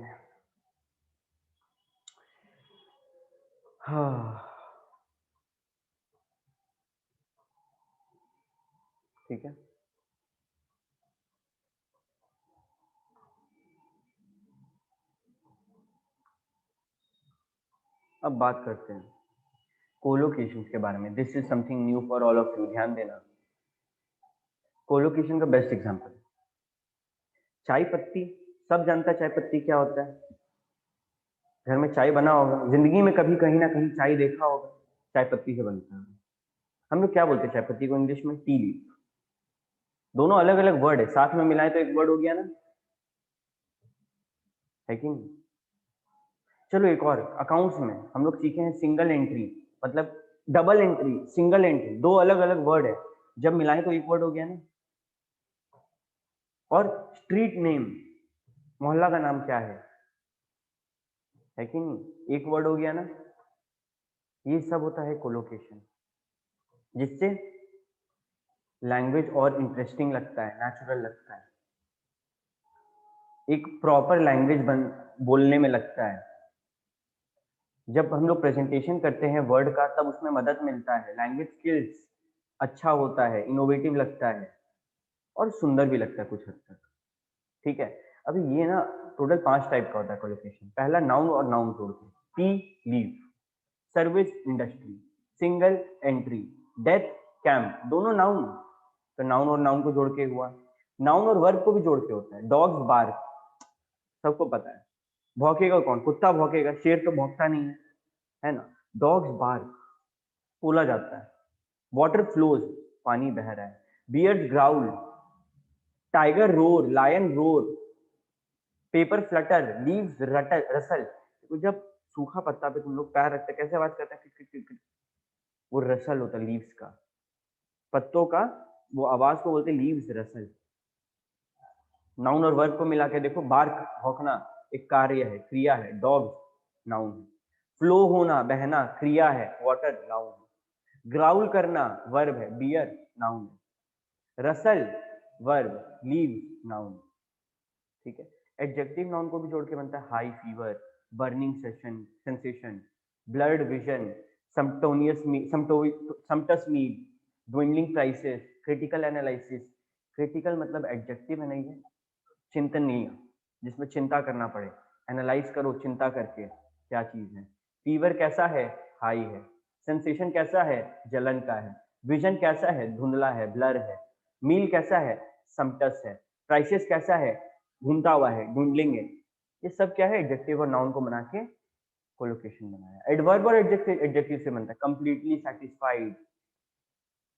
हाँ ठीक है। अब बात करते हैं कोलोकेशन के बारे में। This is something new for all of you, ध्यान देना। कोलोकेशन का बेस्ट एग्जांपल चाय पत्ती, सब जानता है चाय पत्ती क्या होता है। घर में चाय बना होगा, जिंदगी में कभी कहीं ना कहीं चाय देखा होगा, चाय पत्ती से बनता है। हम लोग क्या बोलते हैं चाय पत्ती को इंग्लिश में? T leaf. दोनों अलग अलग वर्ड है, साथ में मिलाएं तो एक वर्ड हो गया ना, है कि नहीं? चलो एक और, अकाउंट्स में हम लोग सीखे हैं सिंगल एंट्री, मतलब डबल एंट्री, सिंगल एंट्री, दो अलग अलग वर्ड है, जब मिलाएं तो एक वर्ड हो गया ना। और स्ट्रीट नेम, मोहल्ला का नाम क्या है कि नहीं, एक वर्ड हो गया ना। ये सब होता है कोलोकेशन, जिससे लैंग्वेज और इंटरेस्टिंग लगता है, नेचुरल लगता है, एक प्रॉपर लैंग्वेज बोलने में लगता है। जब हम लोग प्रेजेंटेशन करते हैं वर्ड का, तब उसमें मदद मिलता है, लैंग्वेज स्किल्स अच्छा होता है, इनोवेटिव लगता है और सुंदर भी लगता है कुछ हद तक। ठीक है, अभी ये ना टोटल 5 टाइप का होता है कोलोकेशन। पहला नाउन और नाउन जोड़ के, T leave, service industry, single entry, death camp, दोनों नाउन, तो नाउन और नाउन को जोड़ के हुआ। नाउन और वर्ब को भी जोड़ के होता है, डॉग्स बार्क, सबको पता है। भौंकेगा कौन? कुत्ता भौंकेगा, शेर तो भौंकता नहीं है ना। डॉग्स बार्क, बोला जाता है। वाटर फ्लोज, पानी बह रहा है। Bears growl, tiger roar, lion roar, paper flutter, leaves rustle. तो जब सूखा पत्ता पे तुम लोग पैर रखते कैसे आवाज करता है? किट किट किट, वो रसल होता है लीव्स का, पत्तों का, वो आवाज को बोलते लीव्स रसल। नाउन और वर्ब को मिला के देखो, बार्क भौंकना एक कार्य है, क्रिया है, डॉग नाउन है। फ्लो होना, बहना, क्रिया है, वाटर नाउन है। ग्राउल करना वर्ब है, बियर नाउन है। Russell verb, leaves noun. ठीक है, एडजेक्टिव नाउन को भी जोड़ के बनता है, high fever, burning sensation, blurred vision, sumptuous meal, dwindling prices, critical analysis. Critical मतलब एडजेक्टिव है नहीं है, चिंतनीय, जिसमें चिंता करना पड़े, एनालाइज करो चिंता करके क्या चीज है। फीवर कैसा है? हाई है। सेंसेशन कैसा है? जलन का है। विजन कैसा है? धुंधला है, ब्लर है। मील कैसा है? समटस है। प्राइसेस कैसा है? घूमता हुआ है, ढूंढलेंगे। ये सब क्या है? एडजेक्टिव और नाउन को बना के कोलोकेशन बनाया। एडवर्ब और एडजेक्टिव से बनता है, completely satisfied,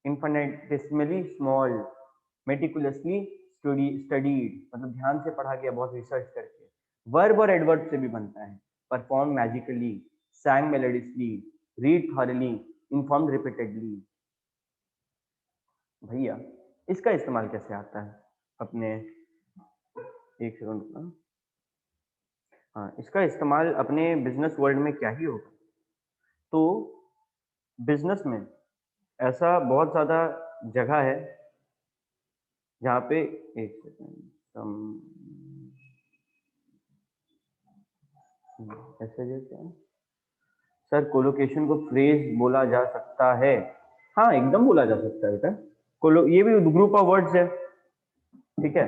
infinitesimally small, meticulously studied, मतलब ध्यान से पढ़ा गया, बहुत रिसर्च करके। वर्ब और एडवर्ब से भी बनता है, perform magically, sang melodiously, read thoroughly, informed repeatedly। भैया इसका इस्तेमाल कैसे आता है अपने, एक सेकंड, हाँ, इसका इस्तेमाल अपने बिजनेस वर्ल्ड में क्या ही होगा? तो बिजनेस में ऐसा बहुत ज़्यादा जगह है जहाँ पे, एक सेकंड, ऐसे जैसे सर कोलोकेशन को फ्रेज बोला जा सकता है? हाँ एकदम बोला जा सकता है बेटा। कोलो ये भी ग्रुप ऑफ वर्ड्स है, ठीक है,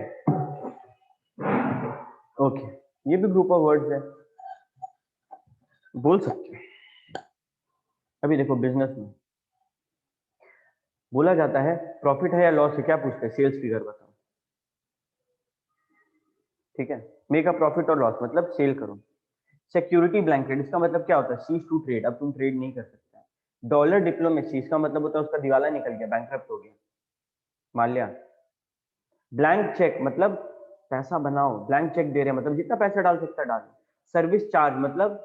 ओके, ये भी ग्रुप ऑफ वर्ड्स है, बोल सकते हैं। अभी देखो बिजनेस में बोला जाता है प्रॉफिट है या लॉस है, क्या पूछते हैं? सेल्स फिगर बताओ, ठीक है। मेक अ प्रॉफिट और लॉस मतलब सेल करो। सिक्योरिटी ब्लैंकेट, इसका मतलब क्या होता है? सीज टू ट्रेड, अब तुम ट्रेड नहीं कर सकते। डॉलर डिप्लोमेसी, इसका मतलब होता है उसका दिवाला निकल गया, बैंकरप्ट हो गया, मान लिया। ब्लैंक चेक मतलब पैसा बनाओ, ब्लैंक चेक दे रहे हैं मतलब जितना पैसा डाल सकता है डालो। सर्विस चार्ज मतलब,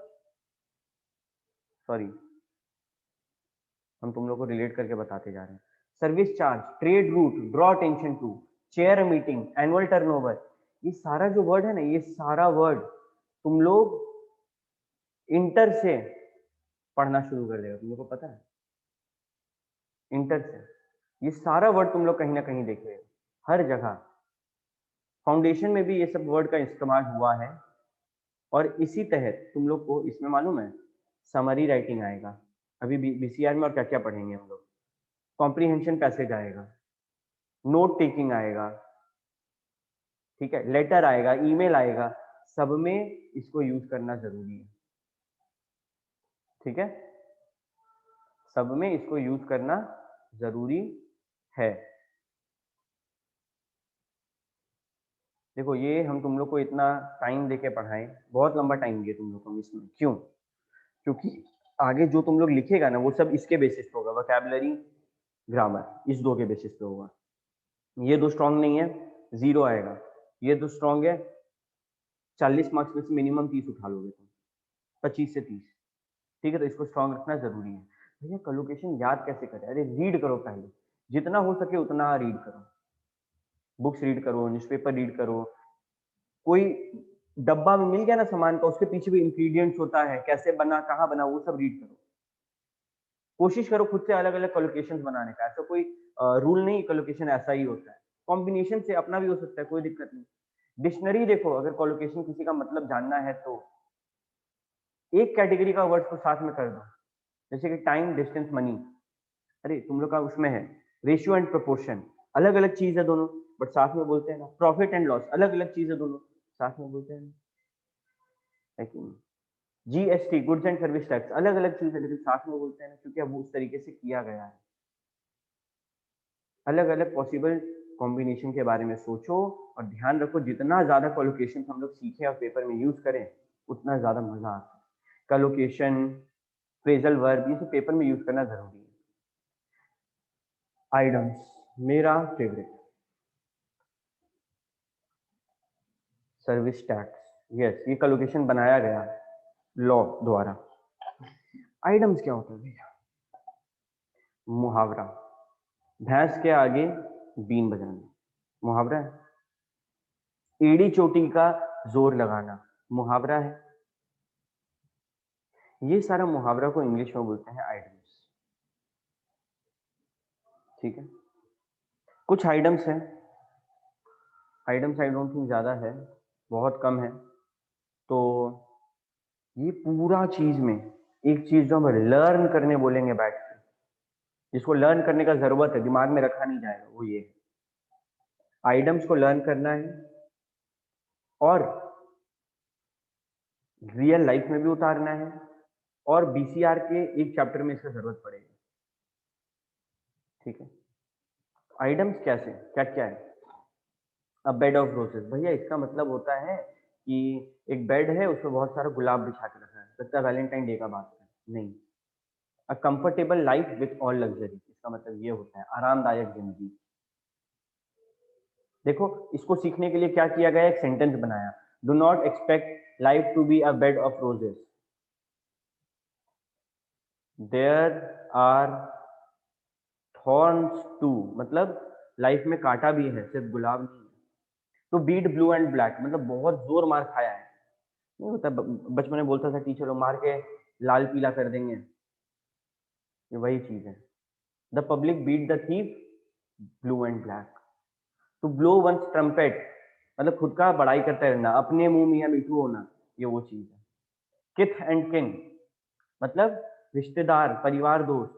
सॉरी हम तुम लोग को रिलेट करके बताते जा रहे हैं। Service charge, trade route, draw attention to, chair meeting, annual turnover. ये सारा जो वर्ड है ना, ये सारा वर्ड तुम लोग इंटर से पढ़ना शुरू कर देगा, तुम लोग को पता है, इंटर से ये सारा वर्ड तुम लोग कहीं ना कहीं देखेगा, हर जगह। फाउंडेशन में भी ये सब वर्ड का इस्तेमाल हुआ है। और इसी तहत तुम लोग को इसमें मालूम है समरी राइटिंग आएगा अभी बीसीआर में, और क्या क्या पढ़ेंगे हम लोग। कॉम्प्रीहेंशन पैसेज आएगा, नोट टेकिंग आएगा, ठीक है, लेटर आएगा, ईमेल आएगा, सब में इसको यूज करना जरूरी है, ठीक है, सब में इसको यूज करना जरूरी है। देखो ये हम तुम लोग को इतना टाइम देके पढ़ाएं, बहुत लंबा टाइम दिए तुम लोग को इसमें, क्यों? क्योंकि आगे जो तुम लोग लिखेगा ना वो सब इसके बेसिस पे होगा, वोकैबुलरी, ग्रामर, इस 2 के बेसिस पे होगा। ये 2 स्ट्रॉन्ग नहीं है, 0 आएगा। ये 2 स्ट्रॉन्ग है, 40 मार्क्स में से मिनिमम 30 उठा लोगे तुम, 25 से 30। ठीक है, तो इसको स्ट्रॉन्ग रखना जरूरी है। भैया कोलोकेशन याद कैसे करें? अरे रीड करो पहले, जितना हो सके उतना रीड करो, बुक्स रीड करो, न्यूज़पेपर रीड करो। कोई डब्बा में मिल गया ना सामान का, उसके पीछे भी इंग्रेडिएंट्स होता है, कैसे बना, कहाँ बना, वो सब रीड करो। कोशिश करो खुद से अलग अलग कोलोकेशन बनाने का। ऐसा कोई रूल नहीं कोलोकेशन ऐसा ही होता है, कॉम्बिनेशन से अपना भी हो सकता है, कोई दिक्कत नहीं। डिक्शनरी देखो, अगर कोलोकेशन किसी का मतलब जानना है तो एक कैटेगरी का वर्ड को साथ में कर दो, जैसे कि टाइम, डिस्टेंस, मनी। अरे तुम लोग का उसमें है रेशियो एंड प्रोपोर्शन, अलग अलग चीज है दोनों, बट साथ में बोलते हैं ना। प्रॉफिट एंड लॉस, अलग अलग चीज है दोनों, साथ में बोलते हैं ना, है कि नहीं? GST, goods and service tax, अलग अलग चीज है लेकिन साथ में बोलते हैं ना, क्योंकि अब उस तरीके से किया गया है। अलग अलग पॉसिबल कॉम्बिनेशन के बारे में सोचो और ध्यान रखो, जितना ज्यादा कोलोकेशन हम लोग सीखें और पेपर में यूज करें उतना ज्यादा मजा आता है। कोलोकेशन, फ्रेजल वर्ब, ये सब पेपर में यूज करना जरूरी है। आइटम्स मेरा फेवरेट, सर्विस टैक्स, यस, ये कोलोकेशन बनाया गया लॉ द्वारा। आइटम्स क्या होता है भैया? मुहावरा, भैंस के आगे बीन बजाना, मुहावरा है। एड़ी चोटी का जोर लगाना, मुहावरा है। ये सारा मुहावरा को इंग्लिश में बोलते हैं आइटम्स। ठीक है, कुछ आइटम्स हैं, आइटम्स आई डोंट थिंक ज्यादा है, बहुत कम है। तो ये पूरा चीज में एक चीज जो हम लर्न करने बोलेंगे बैठ के, जिसको लर्न करने का जरूरत है, दिमाग में रखा नहीं जाएगा, वो ये है। आइटम्स को लर्न करना है और रियल लाइफ में भी उतारना है, और बीसीआर के एक चैप्टर में इसका जरूरत पड़ेगी। ठीक है, आइटम्स कैसे, क्या क्या है? अ बेड ऑफ रोजेस, भैया इसका मतलब होता है कि एक बेड है, उसमें बहुत सारा गुलाब बिछा के रखा है, लगता है वैलेंटाइन डे का बात है, नहीं। A comfortable life with all luxury, इसका मतलब ये होता है आरामदायक जिंदगी। देखो, इसको सीखने के लिए क्या किया गया, एक सेंटेंस बनाया, do not expect life to be a bed of roses, there are thorns too, मतलब लाइफ में कांटा भी है, सिर्फ गुलाब नहीं है। तो बीट ब्लू एंड ब्लैक, मतलब बहुत जोर मार खाया है, नहीं होता बचपन में बोलता था टीचर लोग, मार के लाल पीला कर देंगे, ये वही चीज है। The public beat the thief blue and black, to blow one's trumpet, मतलब खुद का बड़ाई करते रहना, अपने मुंह मियां मीठू होना, ये वो चीज है। किथ एंड किन, मतलब रिश्तेदार, परिवार, दोस्त।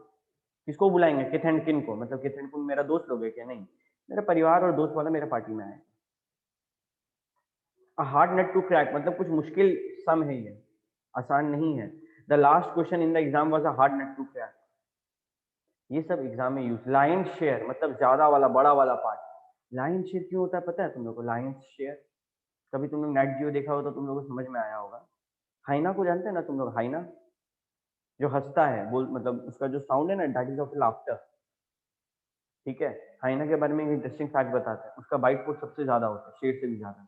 किसको बुलाएंगे? किथ एंड किन को, मतलब किथ एंड किन मेरा दोस्त लोग है क्या? नहीं, मेरा परिवार और दोस्त वाला मेरा पार्टी में आए। A hard nut to crack, मतलब कुछ मुश्किल सम है ये, आसान नहीं है। The last question in the exam was a hard nut to crack, ये सब एग्जाम में यूज। लायन शेयर, मतलब ज्यादा वाला, बड़ा वाला पार्ट। लायन शेयर क्यों होता है पता है तुम लोग को? लायन शेयर कभी तुम लोग नेट जियो देखा हो तो तुम लोग को समझ में आया होगा। हाइना को जानते हैं ना तुम लोग? हाइना जो हंसता है, बोल, मतलब उसका जो साउंड है ना, दैट इज ऑफ लाफ्टर। ठीक है, हाइना के बारे में इंटरेस्टिंग फैक्ट बताते हैं, उसका बाइट फोर्स सबसे ज्यादा होता है, शेर से भी ज्यादा।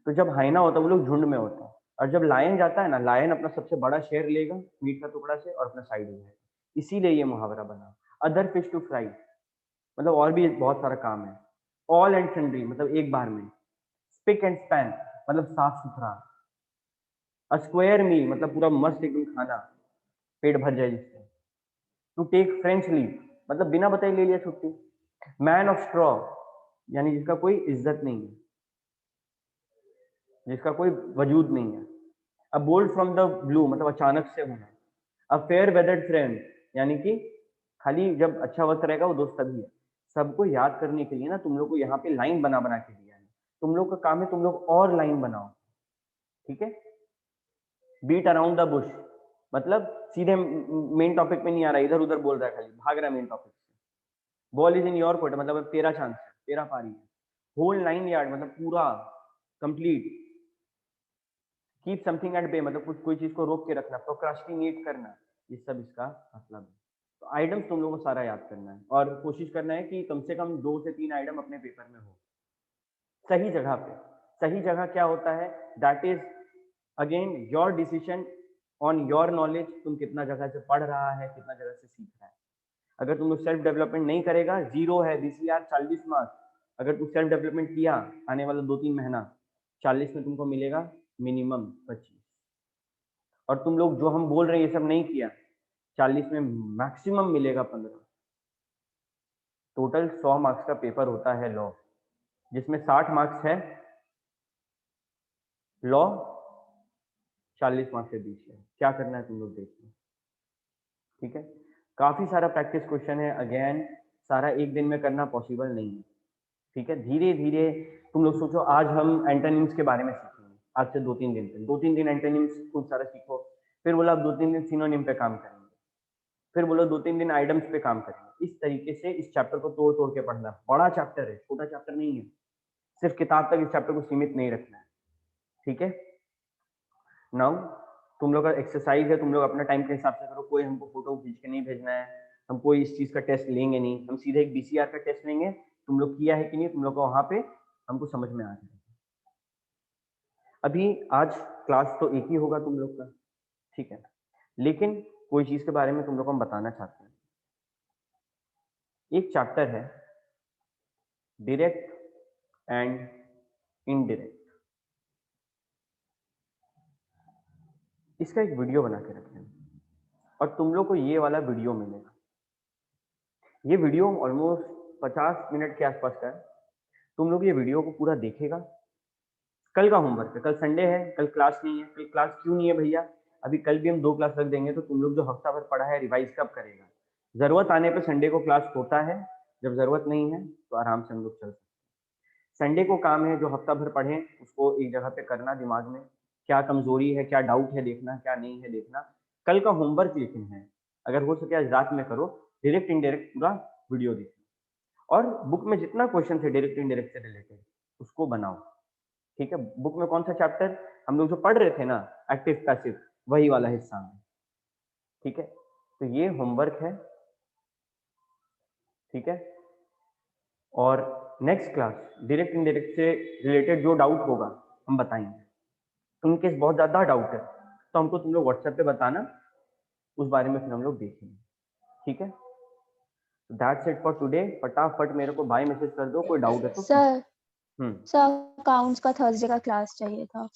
तो जब हाइना होता है वो लोग झुंड में होता है, और जब लायन जाता है ना, लायन अपना सबसे बड़ा शेर लेगा मीट का टुकड़ा से और अपना साइड हो जाएगा। इसीलिए ये मुहावरा बना। अदर फिश टू फ्राई, मतलब और भी बहुत सारा काम है। ऑल एंड सन्ड्री, मतलब एक बार में। स्पिक एंड स्पैन, मतलब साफ सुथरा। अ स्क्वायर मील, मतलब पूरा मस्त एकदम खाना, पेट भर जाए जिससे। टू टेक फ्रेंच लीव, मतलब बिना बताए ले लिया छुट्टी। मैन ऑफ स्ट्रॉ, यानी जिसका कोई इज्जत नहीं है, जिसका कोई वजूद नहीं है। A bold from the blue, मतलब अचानक से होना। अ फेयर वेदर्ड फ्रेंड, यानी कि खाली जब अच्छा वक्त रहेगा वो दोस्त तभी है। सबको याद करने के लिए ना तुम लोग को यहाँ पे लाइन बना बना के दिया है, तुम लोग का काम है तुम लोग और लाइन बनाओ। ठीक है, बीट अराउंड द बुश, मतलब सीधे मेन टॉपिक पे नहीं आ रहा, इधर उधर बोल रहा है, खाली भाग रहा है मेन टॉपिक से। Ball is in your court, मतलब अब तेरा चांस है, तेरा पारी है। होल 9 यार्ड, मतलब पूरा complete. Keep something at bay, मतलब कुछ कोई चीज को रोक के रखना, प्रोक्रास्टिनेट करना, ये सब इसका मतलब है। तो आइटम्स तुम लोगों को सारा याद करना है और कोशिश करना है कि कम से कम 2 से 3 आइटम अपने पेपर में हो सही जगह पे। सही जगह क्या होता है, that is again your decision on your knowledge. तुम कितना जगह से पढ़ रहा है, कितना जगह से सीख रहा है। अगर तुम लोग सेल्फ डेवलपमेंट नहीं करेगा, 0 है DCR 40 मार्क्स। अगर तुम सेल्फ डेवलपमेंट किया आने वाला 2-3 महीना, 40 में तुमको मिलेगा मिनिमम 25। और तुम लोग जो हम बोल रहे हैं ये सब नहीं किया, 40 में मैक्सिमम मिलेगा 15। टोटल 100 मार्क्स का पेपर होता है लॉ, जिसमें 60 मार्क्स है लॉ, 40 मार्क्स है DCR। क्या करना है तुम लोग देखो, ठीक है। काफी सारा प्रैक्टिस क्वेश्चन है, अगेन सारा एक दिन में करना पॉसिबल नहीं है, ठीक है। धीरे धीरे तुम लोग सोचो, आज हम एंटोनिम्स के बारे में सीखेंगे, आज से 2-3 दिन तक 2-3 दिन एंटोनिम्स खूब सारा सीखो। फिर बोला 2-3 दिन सिनोनिम पे काम करेंगे, फिर बोलो 2-3 दिन आइटम्स पे काम करेंगे। इस तरीके से इस चैप्टर को तोड़ तोड़ के पढ़ना। बड़ा चैप्टर है, छोटा चैप्टर नहीं है। सिर्फ किताब तक इस चैप्टर को सीमित नहीं रखना है, ठीक है। नाउ तुम लोग का एक्सरसाइज है, तुम लोग अपना टाइम के हिसाब से करो। कोई हमको फोटो खींच के नहीं भेजना है, हम कोई इस चीज का टेस्ट लेंगे नहीं, हम सीधे एक DCR का टेस्ट लेंगे। तुम लोग किया है कि नहीं, तुम लोग को वहां पे हमको समझ में आ जाएगा। अभी आज क्लास तो एक ही होगा तुम लोग का, ठीक है, लेकिन कोई चीज के बारे में तुम लोग को हम बताना चाहते हैं। एक चैप्टर है डायरेक्ट एंड इनडायरेक्ट। इसका एक वीडियो बना के रखें और तुम लोग को ये वाला वीडियो मिलेगा। ये वीडियो ऑलमोस्ट 50 मिनट के आसपास का है। तुम लोग ये वीडियो को पूरा देखेगा। कल का होमवर्क है, कल संडे है, कल क्लास नहीं है। कल क्लास क्यों नहीं है भैया? अभी कल भी हम 2 क्लास रख देंगे, तो तुम लोग जो हफ्ता भर पढ़ा है रिवाइज कब करेगा? जरूरत आने पे संडे को क्लास होता है, जब जरूरत नहीं है तो आराम से हम लोग चल सकते हैं। संडे को काम है जो हफ्ता भर पढ़े उसको एक जगह पे करना, दिमाग में क्या कमजोरी है, क्या डाउट है देखना, क्या नहीं है देखना। कल का होमवर्क लेकिन है, अगर हो सके आज रात में करो, डायरेक्ट इनडायरेक्ट पूरा वीडियो देखना और बुक में जितना क्वेश्चन है डायरेक्ट इनडायरेक्ट से रिलेटेड उसको बनाओ, ठीक है। बुक में कौन सा चैप्टर हम लोग जो पढ़ रहे थे ना, एक्टिव पैसिव, वही वाला हिस्सा में, ठीक है। तो ये होमवर्क है, ठीक है। और नेक्स्ट क्लास डायरेक्ट इनडायरेक्ट से रिलेटेड जो डाउट होगा हम बताएंगे। इनकेस बहुत ज्यादा डाउट है तो हमको तुम लोग व्हाट्सएप पे बताना, उस बारे में फिर हम लोग देखेंगे, ठीक है। That's it for today. फटाफट मेरे को बाय मैसेज कर दो कोई डाउट है तो। सर अकाउंट्स का थर्सडे का क्लास चाहिए था।